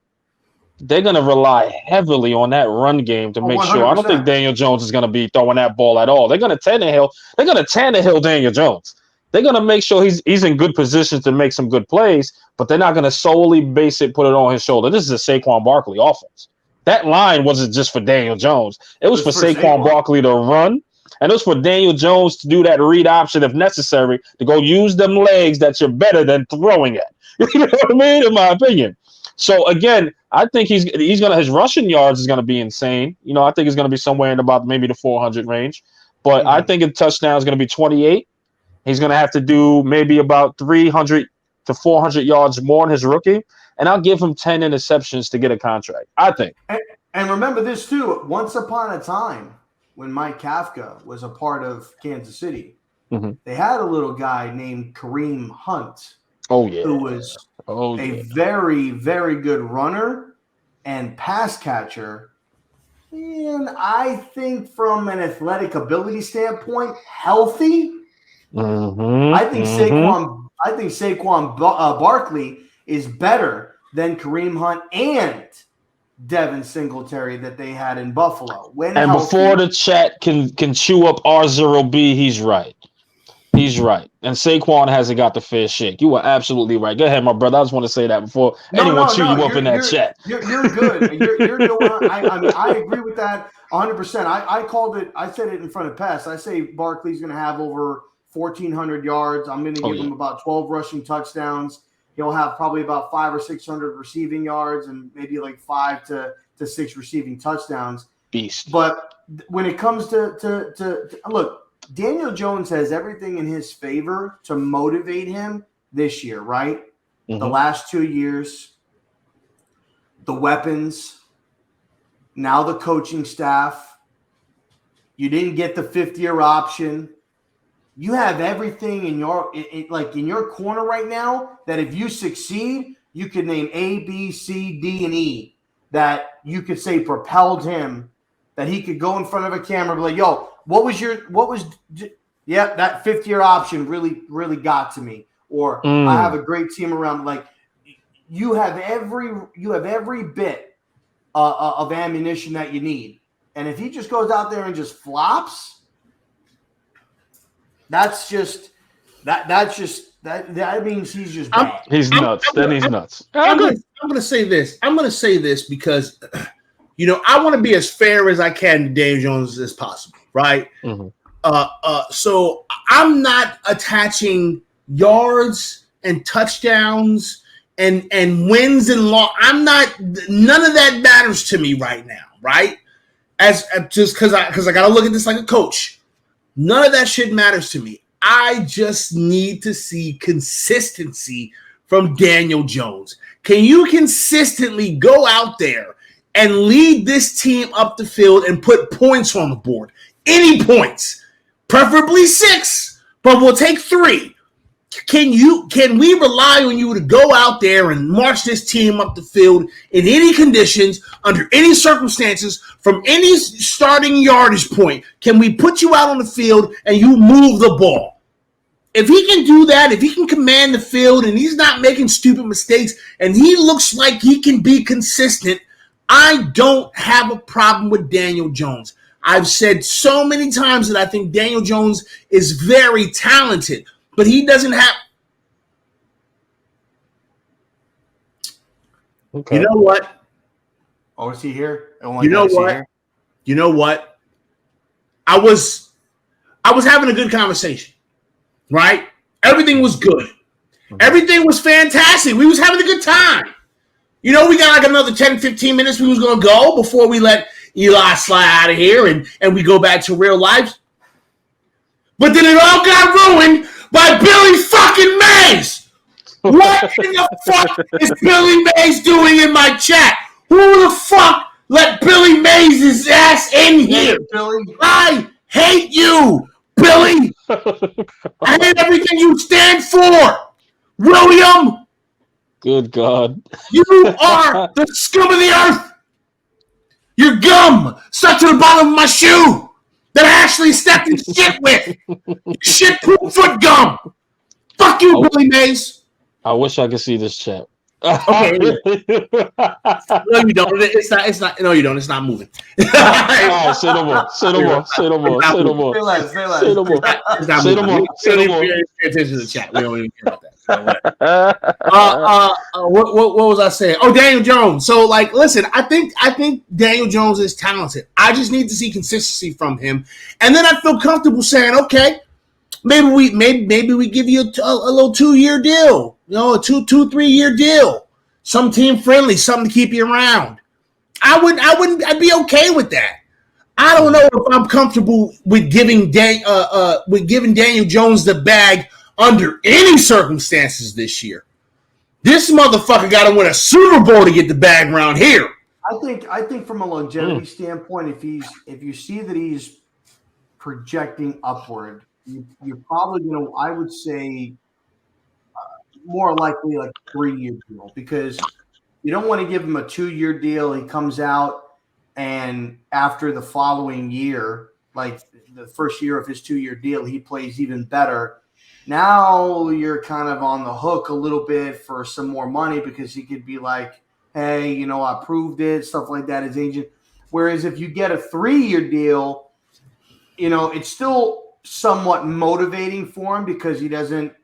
They're going to rely heavily on that run game to make 100%. Sure. I don't think Daniel Jones is going to be throwing that ball at all. They're going to Tannehill Daniel Jones. They're going to make sure he's in good positions to make some good plays, but they're not going to solely put it on his shoulder. This is a Saquon Barkley offense. That line wasn't just for Daniel Jones. It was for Saquon Barkley to run, and it was for Daniel Jones to do that read option if necessary, to go use them legs that you're better than throwing at. You know what I mean? In my opinion. So, again, I think his rushing yards is going to be insane. I think it's going to be somewhere in about maybe the 400 range. But I think a touchdown is going to be 28. He's going to have to do maybe about 300 to 400 yards more in his rookie, and I'll give him 10 interceptions to get a contract, I think. And remember this, too. Once upon a time, when Mike Kafka was a part of Kansas City, they had a little guy named Kareem Hunt. Oh, yeah. Who was a very, very good runner and pass catcher. And I think from an athletic ability standpoint, healthy. I think Saquon Barkley is better than Kareem Hunt and Devin Singletary that they had in Buffalo. Before the chat can chew up R0B, he's right. He's right. And Saquon hasn't got the fair shake. You were absolutely right. Go ahead, my brother. I just want to say that before anyone chew you up in that chat. You're good. You're doing. I agree with that 100%. I called it. I said it in front of Pest. I say Barkley's going to have over 1,400 yards. I'm going to give him about 12 rushing touchdowns. He'll have probably about 500 or 600 receiving yards and maybe like 5 to 6 receiving touchdowns. Beast. But when it comes to look, Daniel Jones has everything in his favor to motivate him this year, right? The last 2 years, the weapons, now the coaching staff. You didn't get the 5th-year option. You have everything in your corner right now that if you succeed, you could name A, B, C, D, and E that you could say propelled him, that he could go in front of a camera and be like, yo, that 5th-year option really got to me. Or I have a great team around. Like you have every bit of ammunition that you need. And if he just goes out there and just flops, that's just That's just that means he's just I'm- bad. He's nuts. He's nuts. I'm gonna say this. I'm gonna say this because I want to be as fair as I can to Daniel Jones as possible, right? Mhm. So I'm not attaching yards and touchdowns and wins and loss. None of that matters to me right now, right? As just because I got to look at this like a coach. None of that shit matters to me. I just need to see consistency from Daniel Jones. Can you consistently go out there and lead this team up the field and put points on the board? Any points, preferably 6, but we'll take 3. Can we rely on you to go out there and march this team up the field in any conditions, under any circumstances, from any starting yardage point? Can we put you out on the field and you move the ball? If he can do that, if he can command the field and he's not making stupid mistakes and he looks like he can be consistent, I don't have a problem with Daniel Jones. I've said so many times that I think Daniel Jones is very talented, but he doesn't have. Okay. You know what? Oh, is he here? You know what? You know what? I was having a good conversation, right? Everything was good. Everything was fantastic. We was having a good time. We got like another 10, 15 minutes we was going to go before we let Eli slide out of here and we go back to real life. But then it all got ruined by Billy fucking Mays. What in the fuck is Billy Mays doing in my chat? Who the fuck let Billy Mays' ass in here? Billy. I hate you, Billy. I hate everything you stand for. William, Good God. you are the scum of the earth. Your gum stuck to the bottom of my shoe that I actually stepped in shit with. Shit poop foot gum. Fuck you, Billy Mays. I wish I could see this chat. Okay. No, you don't. It's not. No, you don't. It's not moving. Oh, say no more. Say no more. Say no more. Say no more. Say less. Say less. Say no more. It's not Say no moving. more. Say no more. We don't pay attention to the chat. We don't even care about that. What was I saying? Oh, Daniel Jones. So, listen, I think Daniel Jones is talented. I just need to see consistency from him, and then I feel comfortable saying, okay, maybe we give you a little 2-year deal, a 3 year deal, some team friendly, something to keep you around. I'd be okay with that. I don't know if I'm comfortable with giving Daniel Jones the bag under any circumstances this year. This motherfucker got to win a Super Bowl to get the bag around here. I think from a longevity standpoint, if you see that he's projecting upward, you're probably going to, I would say, more likely like a 3-year deal, because you don't want to give him a 2-year deal. He comes out and after the following year, like the first year of his 2-year deal, he plays even better. Now you're kind of on the hook a little bit for some more money because he could be like, hey, I proved it, stuff like that as agent. Whereas if you get a 3-year deal, it's still somewhat motivating for him because he doesn't –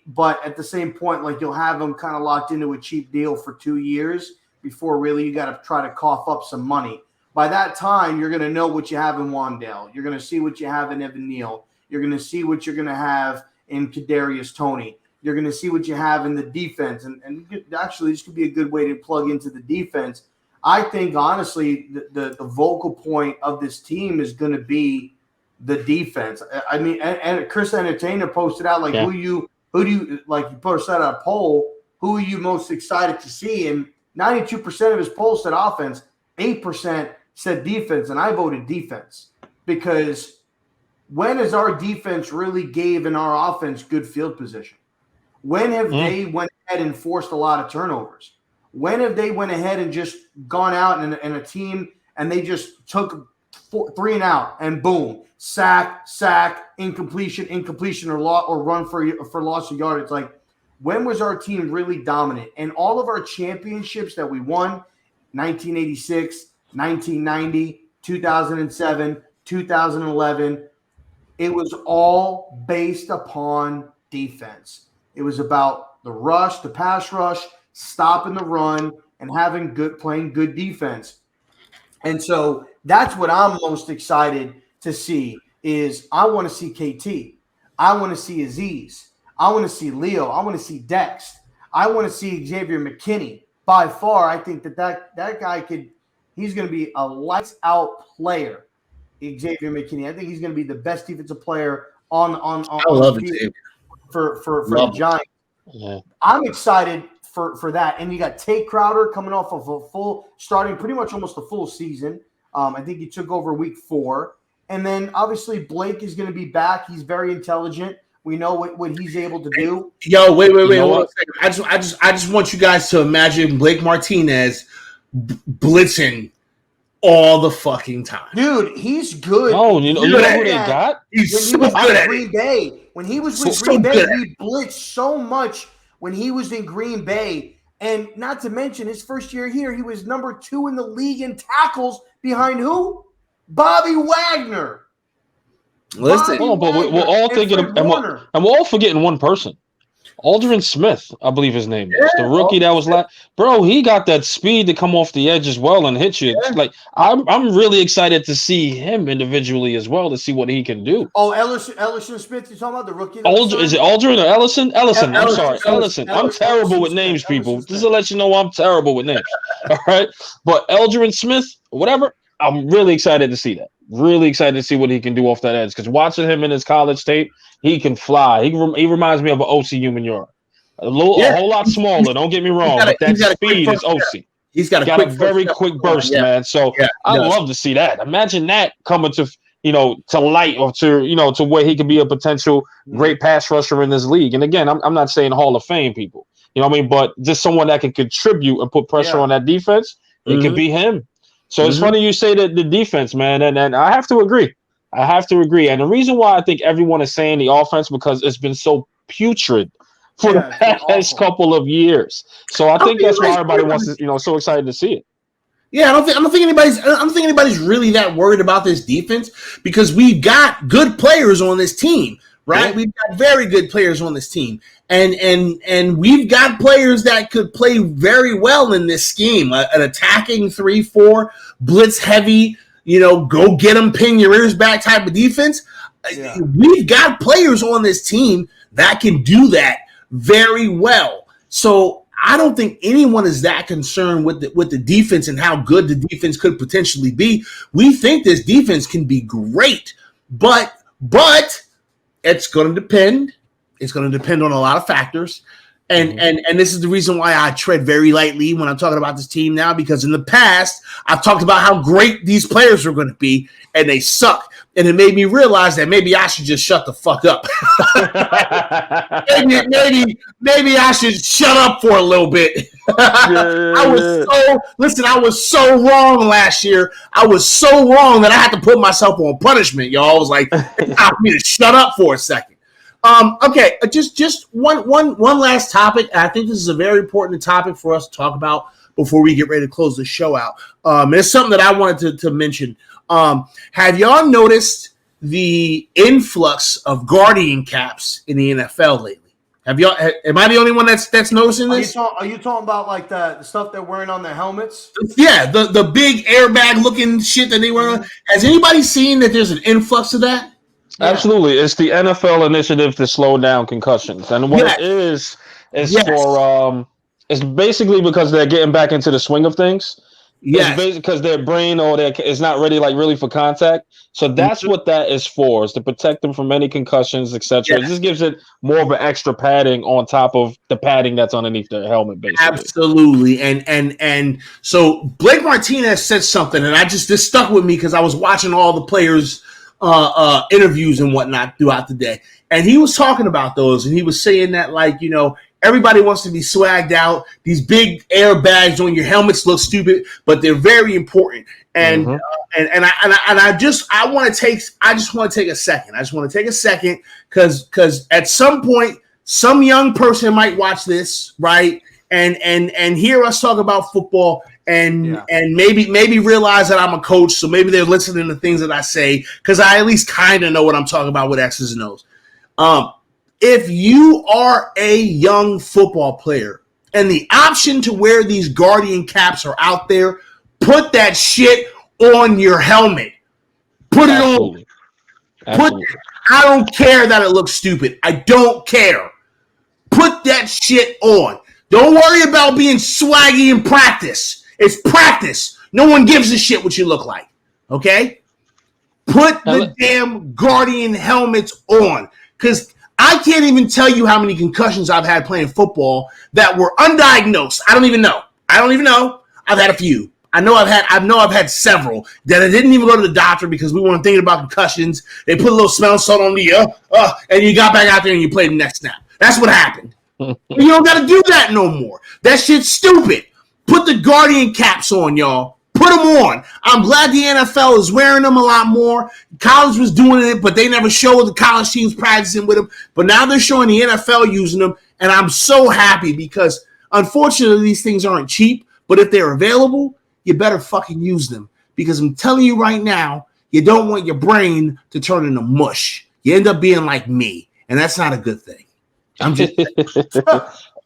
but at the same point, like you'll have him kind of locked into a cheap deal for 2 years before really you got to try to cough up some money. By that time, you're going to know what you have in Wandale. You're going to see what you have in Evan Neal. You're going to see what you're going to have in Kadarius Toney. You're going to see what you have in the defense. And actually, this could be a good way to plug into the defense. I think, honestly, the vocal point of this team is going to be the defense. I mean, and Chris Entertainer posted out, like, who do you, like, he posted out a poll, who are you most excited to see? And 92% of his polls said offense, 8% said defense, and I voted defense because when has our defense really given our offense good field position? When have they went ahead and forced a lot of turnovers? When have they went ahead and just gone out in a team and they just took 3 and out and boom, sack, incompletion, or run for loss of yardage? Like, when was our team really dominant? And all of our championships that we won, 1986, 1990, 2007, 2011, it was all based upon defense. It was about the rush, the pass rush, stopping the run, and playing good defense. And so that's what I'm most excited to see is I want to see KT. I want to see Aziz. I want to see Leo. I want to see Dex. I want to see Xavier McKinney. By far, I think that guy he's going to be a lights out player, Xavier McKinney. I think he's going to be the best defensive player on the field for the Giants. Yeah. I'm excited for that. And you got Tate Crowder coming off of starting pretty much almost a full season. I think he took over week 4. And then obviously Blake is going to be back. He's very intelligent. We know what he's able to do. Yo, wait, hold on a second. I just want you guys to imagine Blake Martinez blitzing all the fucking time. Dude, he's good. Oh, you know who they got? He's so good at Green Bay. When he was with Green Bay, he blitzed so much when he was in Green Bay. And not to mention his first year here, he was number 2 in the league in tackles behind who? Bobby Wagner. Listen, but we're all thinking and we're all forgetting one person. Aldrin Smith, I believe his name is. The rookie that was bro, he got that speed to come off the edge as well and hit you. Yeah. Like I'm really excited to see him individually as well to see what he can do. Oh, Ellison Smith, you talking about the rookie? Is it Aldrin or Ellison? Ellison. I'm sorry, Ellison. I'm terrible with names, people. Just to let you know, I'm terrible with names. All right, but Aldrin Smith, whatever. I'm really excited to see that. Really excited to see what he can do off that edge. Because watching him in his college tape, he can fly. He reminds me of an OC Humaniora. A whole lot smaller. Don't get me wrong, but that speed is OC. He's got a very quick burst, man. So I love to see that. Imagine that coming to light or to where he could be a potential great pass rusher in this league. And again, I'm not saying Hall of Fame people. You know what I mean? But just someone that can contribute and put pressure on that defense. It could be him. So it's funny you say that the defense, man, and I have to agree. And the reason why I think everyone is saying the offense because it's been so putrid for the past couple of years. So I think that's why everybody wants to, so excited to see it. Yeah, I don't think anybody's really that worried about this defense because we've got good players on this team, right? Yeah. We've got very good players on this team. And we've got players that could play very well in this scheme, an attacking 3-4, blitz heavy, go get them, pin your ears back type of defense. Yeah. We've got players on this team that can do that very well. So I don't think anyone is that concerned with the defense and how good the defense could potentially be. We think this defense can be great, but it's going to depend. It's going to depend on a lot of factors. And this is the reason why I tread very lightly when I'm talking about this team now, because in the past, I've talked about how great these players are going to be, and they suck. And it made me realize that maybe I should just shut the fuck up. maybe I should shut up for a little bit. I was so wrong last year. I was so wrong that I had to put myself on punishment, y'all. I was like, it's time for me to shut up for a second. Okay, just one last topic. I think this is a very important topic for us to talk about before we get ready to close the show out. It's something that I wanted to mention. Have y'all noticed the influx of Guardian caps in the NFL lately? Have y'all? Am I the only one that's noticing this? Are you talking about like the stuff they're wearing on their helmets? Yeah, the big airbag looking shit that they wear on. Has anybody seen that there's an influx of that? Yeah. Absolutely. It's the NFL initiative to slow down concussions. And what it is for it's basically because they're getting back into the swing of things. Yeah. It's because their brain is not ready really for contact. So that's what that is for, is to protect them from any concussions, etc. Yeah. It just gives it more of an extra padding on top of the padding that's underneath their helmet, basically. Absolutely. And so Blake Martinez said something, and this stuck with me because I was watching all the players' interviews and whatnot throughout the day. And he was talking about those, and he was saying that, everybody wants to be swagged out. These big airbags on your helmets look stupid, but they're very important. And I just want to take a second. I just want to take a second because at some point, some young person might watch this, right? And hear us talk about football and maybe realize that I'm a coach, so maybe they're listening to things that I say because I at least kind of know what I'm talking about with X's and O's. if you are a young football player and the option to wear these Guardian caps are out there, put that shit on your helmet. Put it on. Absolutely. I don't care that it looks stupid. I don't care. Put that shit on. Don't worry about being swaggy in practice. It's practice. No one gives a shit what you look like. Okay? Put the damn Guardian helmets on. Because I can't even tell you how many concussions I've had playing football that were undiagnosed. I don't even know. I've had a few. I know I've had several that I didn't even go to the doctor because we weren't thinking about concussions. They put a little smell salt on you, and you got back out there and you played the next snap. That's what happened. You don't got to do that no more. That shit's stupid. Put the Guardian caps on, y'all. Put them on. I'm glad the NFL is wearing them a lot more. College was doing it, but they never showed the college teams practicing with them. But now they're showing the NFL using them, and I'm so happy because, unfortunately, these things aren't cheap. But if they're available, you better fucking use them. Because I'm telling you right now, you don't want your brain to turn into mush. You end up being like me, and that's not a good thing. I'm just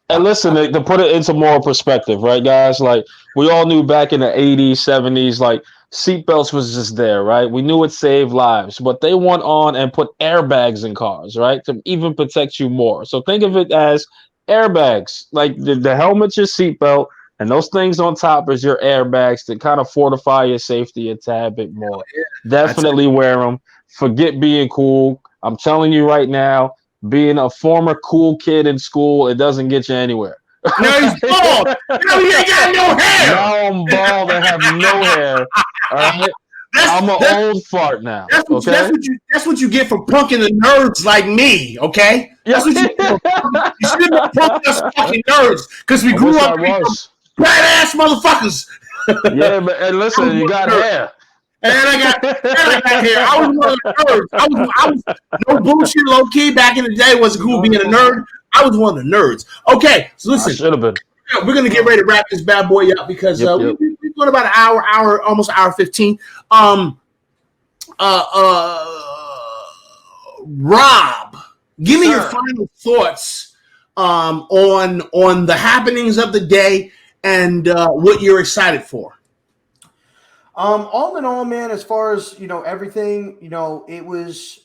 and listen, to put it into more perspective, right, guys? Like, we all knew back in the 80s, 70s, like, seatbelts was just there, right? We knew it saved lives, but they went on and put airbags in cars, right, to even protect you more. So think of it as airbags. Like, the helmet's your seatbelt, and those things on top is your airbags to kind of fortify your safety a tad bit more. Definitely wear them. Forget being cool. I'm telling you right now, being a former cool kid in school, it doesn't get you anywhere. No, he's bald. No, you ain't got no hair. Now I'm bald and have no hair. All right? I'm an old fart now. That's what you get for punking the nerds like me, okay? That's what you get. You shouldn't have punked us fucking nerds because we grew up badass motherfuckers. Yeah, but and listen, you got hair. And I got hair. I was one of the nerds. I was no bullshit, low key. Back in the day, wasn't cool being a nerd. I was one of the nerds. Okay, so listen. Should have been. We're gonna get ready to wrap this bad boy up because we're going about an hour, almost an hour 15. Rob, give me your final thoughts on the happenings of the day and what you're excited for. All in all, man, as far as, everything, it was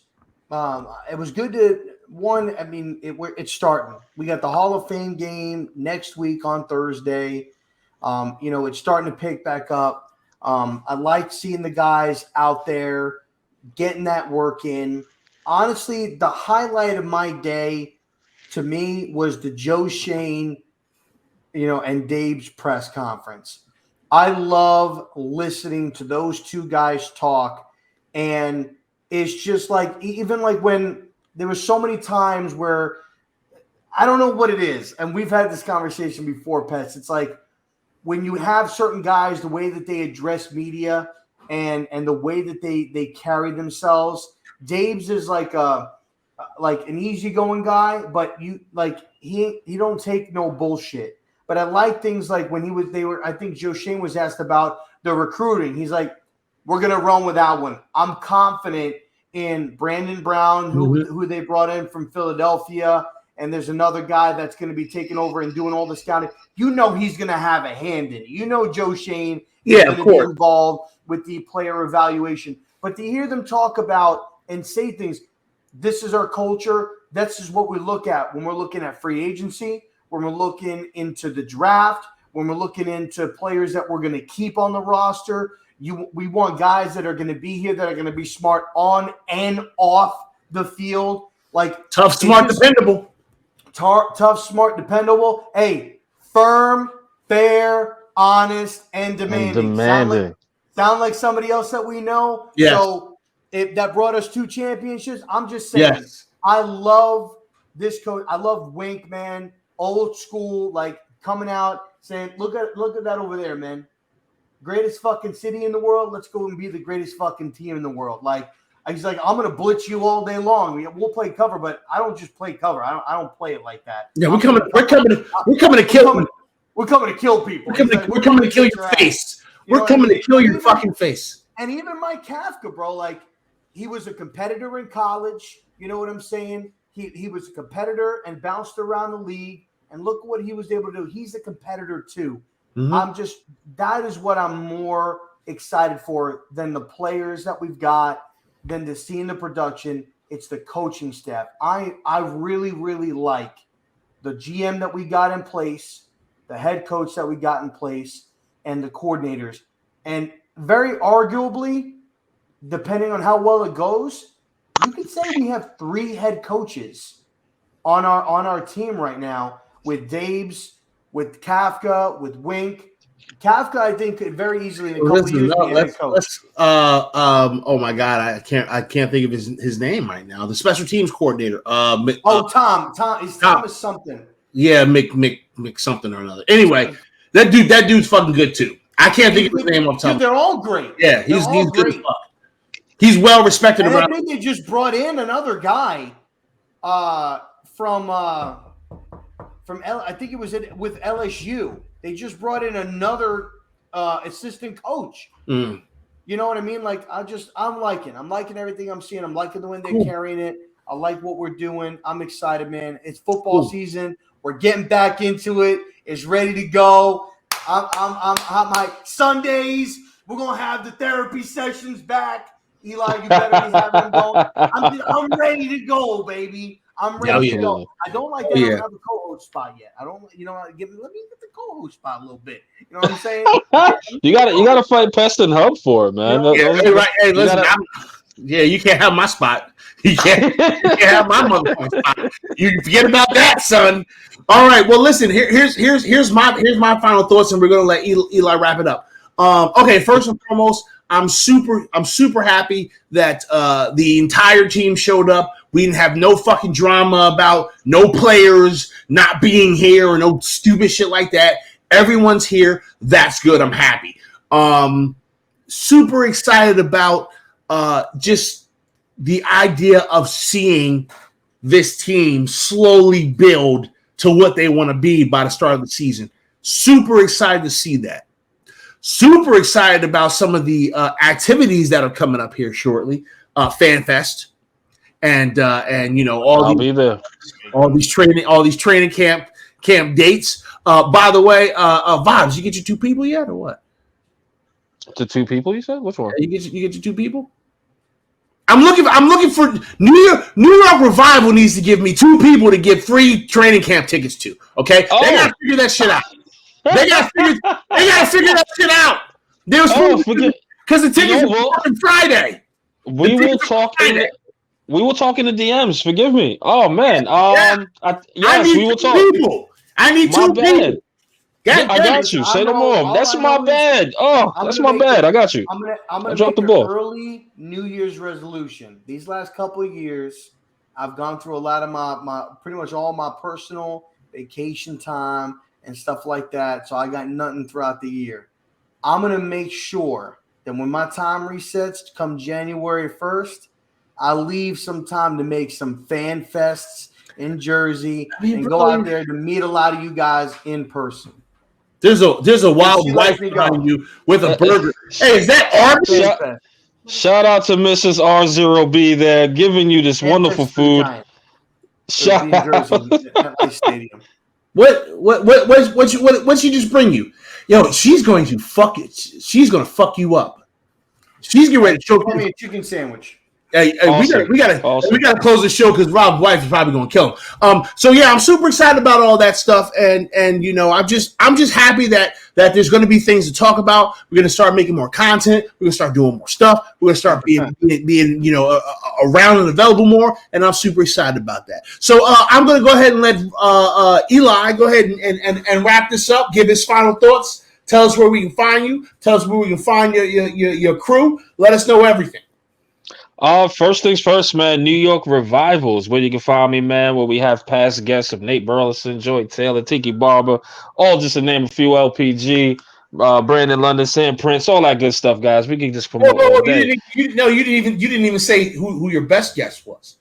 good to one. I mean, it's starting. We got the Hall of Fame game next week on Thursday. It's starting to pick back up. I like seeing the guys out there getting that work in. Honestly, the highlight of my day to me was the Joe Shane, and Dave's press conference. I love listening to those two guys talk, and it's just like, even like when there were so many times where I don't know what it is, and we've had this conversation before, Pets. It's like when you have certain guys, the way that they address media and the way that they carry themselves. Dave's is like an easygoing guy, but he don't take no bullshit. But I like things like when I think Joe Shane was asked about the recruiting. He's like, we're going to run with that one. I'm confident in Brandon Brown, who they brought in from Philadelphia. And there's another guy that's going to be taking over and doing all the scouting. He's going to have a hand in it. Joe Shane is going to be involved with the player evaluation. But to hear them talk about and say things, this is our culture. This is what we look at when we're looking at free agency, when we're looking into the draft, when we're looking into players that we're going to keep on the roster. We want guys that are going to be here, that are going to be smart on and off the field. Like tough, smart, dependable. Tough, smart, dependable. Hey, firm, fair, honest, and demanding. Sound like somebody else that we know? Yes. So that brought us 2 championships. I'm just saying, I love this coach. I love Wink, man. Old school, like coming out saying, look at that over there, man. Greatest fucking city in the world. Let's go and be the greatest fucking team in the world. Like, he's like, I'm gonna blitz you all day long. We'll play cover, but I don't just play cover. I don't play it like that. Yeah, we're coming to kill. We're coming to kill people. We're coming to kill your face. We're coming to kill your fucking face. And even Mike Kafka, bro, like he was a competitor in college. You know what I'm saying? he was a competitor and bounced around the league. And look what he was able to do. He's a competitor too. Mm-hmm. That is what I'm more excited for than the players that we've got, than to see in the production. It's the coaching staff. I really, really like the GM that we got in place, the head coach that we got in place, and the coordinators. And very arguably, depending on how well it goes, you could say we have 3 head coaches on our team right now, with Dabes, with Kafka, with Wink. Kafka, I think, could very easily in a couple years be a head coach. Oh my God, I can't think of his name right now. The special teams coordinator. Tom. Is Thomas something? Yeah, Mick something or another. Anyway, that dude's fucking good too. I can't think of his name off the top. They're all great. Yeah, he's good as fuck. He's well respected around. I think they just brought in another guy from I think it was with LSU. They just brought in another assistant coach. Mm. You know what I mean? Like I'm liking everything I'm seeing. I'm liking the way they're carrying it. I like what we're doing. I'm excited, man. It's football season. We're getting back into it. It's ready to go. I'm my Sundays. We're gonna have the therapy sessions back. Eli, you better be having them going. I'm ready to go, baby. I'm ready to go. I don't like that I don't have a co-host spot yet. I don't, let me get the co-host spot a little bit. You know what I'm saying? you gotta fight Pest and Hub for it, man. Right. Hey, listen, you can't have my spot. You can't have my motherfucking spot. You forget about that, son. All right. Well, listen. Here's my final thoughts, and we're gonna let Eli wrap it up. Okay. First and foremost, I'm super happy that the entire team showed up. We didn't have no fucking drama about no players not being here or no stupid shit like that. Everyone's here. That's good. I'm happy. Super excited about just the idea of seeing this team slowly build to what they want to be by the start of the season. Super excited to see that. Super excited about some of the activities that are coming up here shortly. FanFest and all these training camp dates. By the way, Vibes, you get your 2 people yet or what? The 2 people you said? Which one? You get your 2 people? I'm looking for New York Revival needs to give me 2 people to give free training camp tickets to. Okay, They gotta figure that shit out. They gotta figure that shit out. They were supposed because the tickets are on Friday. We will talk in the DMs. Forgive me. Oh man. We will talk. I need 2 people. I got you. Say no more. That's my bad. Oh, that's my bad. I got you. I'm gonna drop the ball. Early New Year's resolution. These last couple of years, I've gone through a lot of my pretty much all my personal vacation time and stuff like that. So I got nothing throughout the year. I'm going to make sure that when my time resets come January 1st, I leave some time to make some fan fests in Jersey and go out there to meet a lot of you guys in person. There's a wild wife behind you with a burger. Hey, is that Arby's? Shout out to Mrs. R0B there, giving you this wonderful food. Shout out. At Stadium. What she just bring you? Yo, she's going to fuck it. She's going to fuck you up. She's getting ready to choke me a chicken sandwich. Hey, awesome. we gotta close the show because Rob's wife is probably gonna kill him. So yeah, I'm super excited about all that stuff, and I'm just happy that there's gonna be things to talk about. We're gonna start making more content. We're gonna start doing more stuff. We're gonna start being around and available more, and I'm super excited about that. So I'm gonna go ahead and let Eli go ahead and wrap this up. Give his final thoughts. Tell us where we can find you. Tell us where we can find your crew. Let us know everything. First things first, man. New York Revivals, where you can find me, man. Where we have past guests of Nate Burleson, Joy Taylor, Tiki Barber, all just to name a few. LPG, Brandon London, Sam Prince, all that good stuff, guys. We can just promote all day. You didn't even say who your best guest was.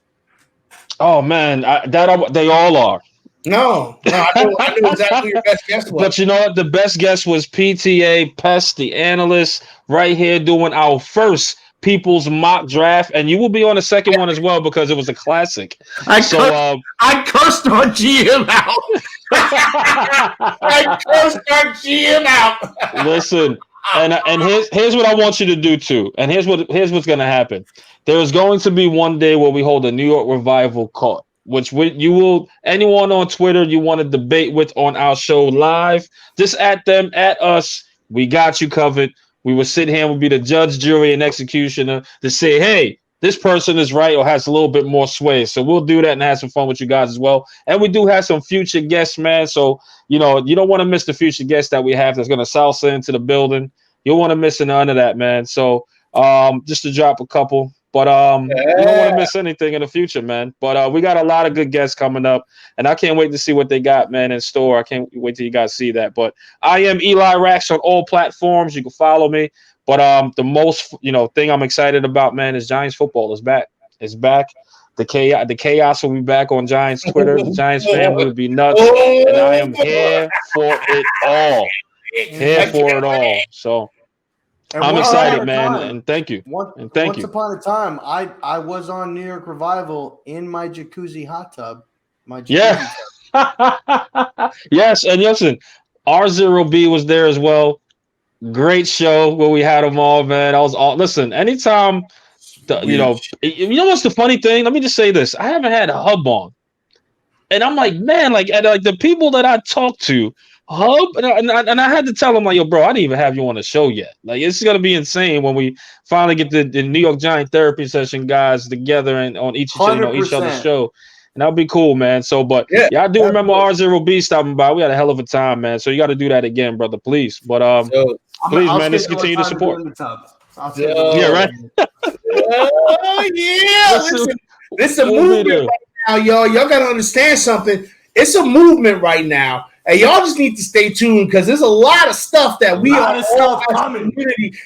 Oh man, they all are. No, I know exactly who your best guest was. But you know what? The best guest was PTA Pest, the analyst, right here doing our first people's mock draft, and you will be on the second one as well because it was a classic. I cursed our GM out. I cursed our GM out. Listen, and here's what I want you to do too, and here's what's going to happen. There's going to be one day where we hold a New York Revival call, which anyone on Twitter you want to debate with on our show live, just at us. We got you covered. We will sit here and we'll be the judge, jury, and executioner to say, hey, this person is right or has a little bit more sway. So we'll do that and have some fun with you guys as well. And we do have some future guests, man. So, you don't want to miss the future guests that we have that's going to salsa into the building. You'll want to miss none of that, man. So just to drop a couple. But you don't want to miss anything in the future, man. But we got a lot of good guests coming up, and I can't wait to see what they got, man, in store. I can't wait till you guys see that. But I am Eli Racks on all platforms. You can follow me. But the most thing I'm excited about, man, is Giants football is back. It's back. The chaos will be back on Giants Twitter. The Giants family will be nuts, and I am here for it all. Here for it all. So. And I'm excited, man, and thank you. Once upon a time, I was on New York Revival in my jacuzzi hot tub. Yes, and listen, R0B was there as well. Great show where we had them all, man. I was all listen. Anytime, you know what's the funny thing? Let me just say this: I haven't had a hub on, and I'm like, man, like the people that I talk to. Hub and I had to tell him like, yo, bro, I didn't even have you on the show yet. Like, it's gonna be insane when we finally get the New York Giant therapy session guys together and on each other's show, and that'll be cool, man. So, but I do remember R0B stopping by. We had a hell of a time, man. So you got to do that again, brother, please. But please, man, let's continue to support. Yeah, right. Oh yeah, listen, this is a movement right now, y'all. Y'all gotta understand something. It's a movement right now. And y'all just need to stay tuned because there's a lot of stuff that we are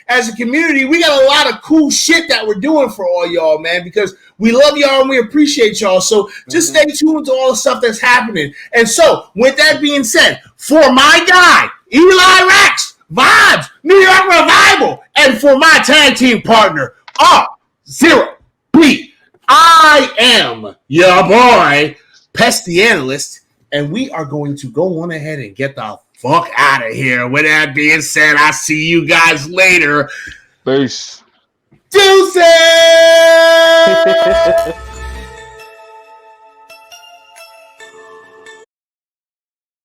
as a community. We got a lot of cool shit that we're doing for all y'all, man, because we love y'all and we appreciate y'all. So just stay tuned to all the stuff that's happening. And so, with that being said, for my guy, Eli Racks, Vibes, New York Revival, and for my tag team partner, R0B, I am your boy, Pest the Analyst. And we are going to go on ahead and get the fuck out of here. With that being said, I'll see you guys later. Peace.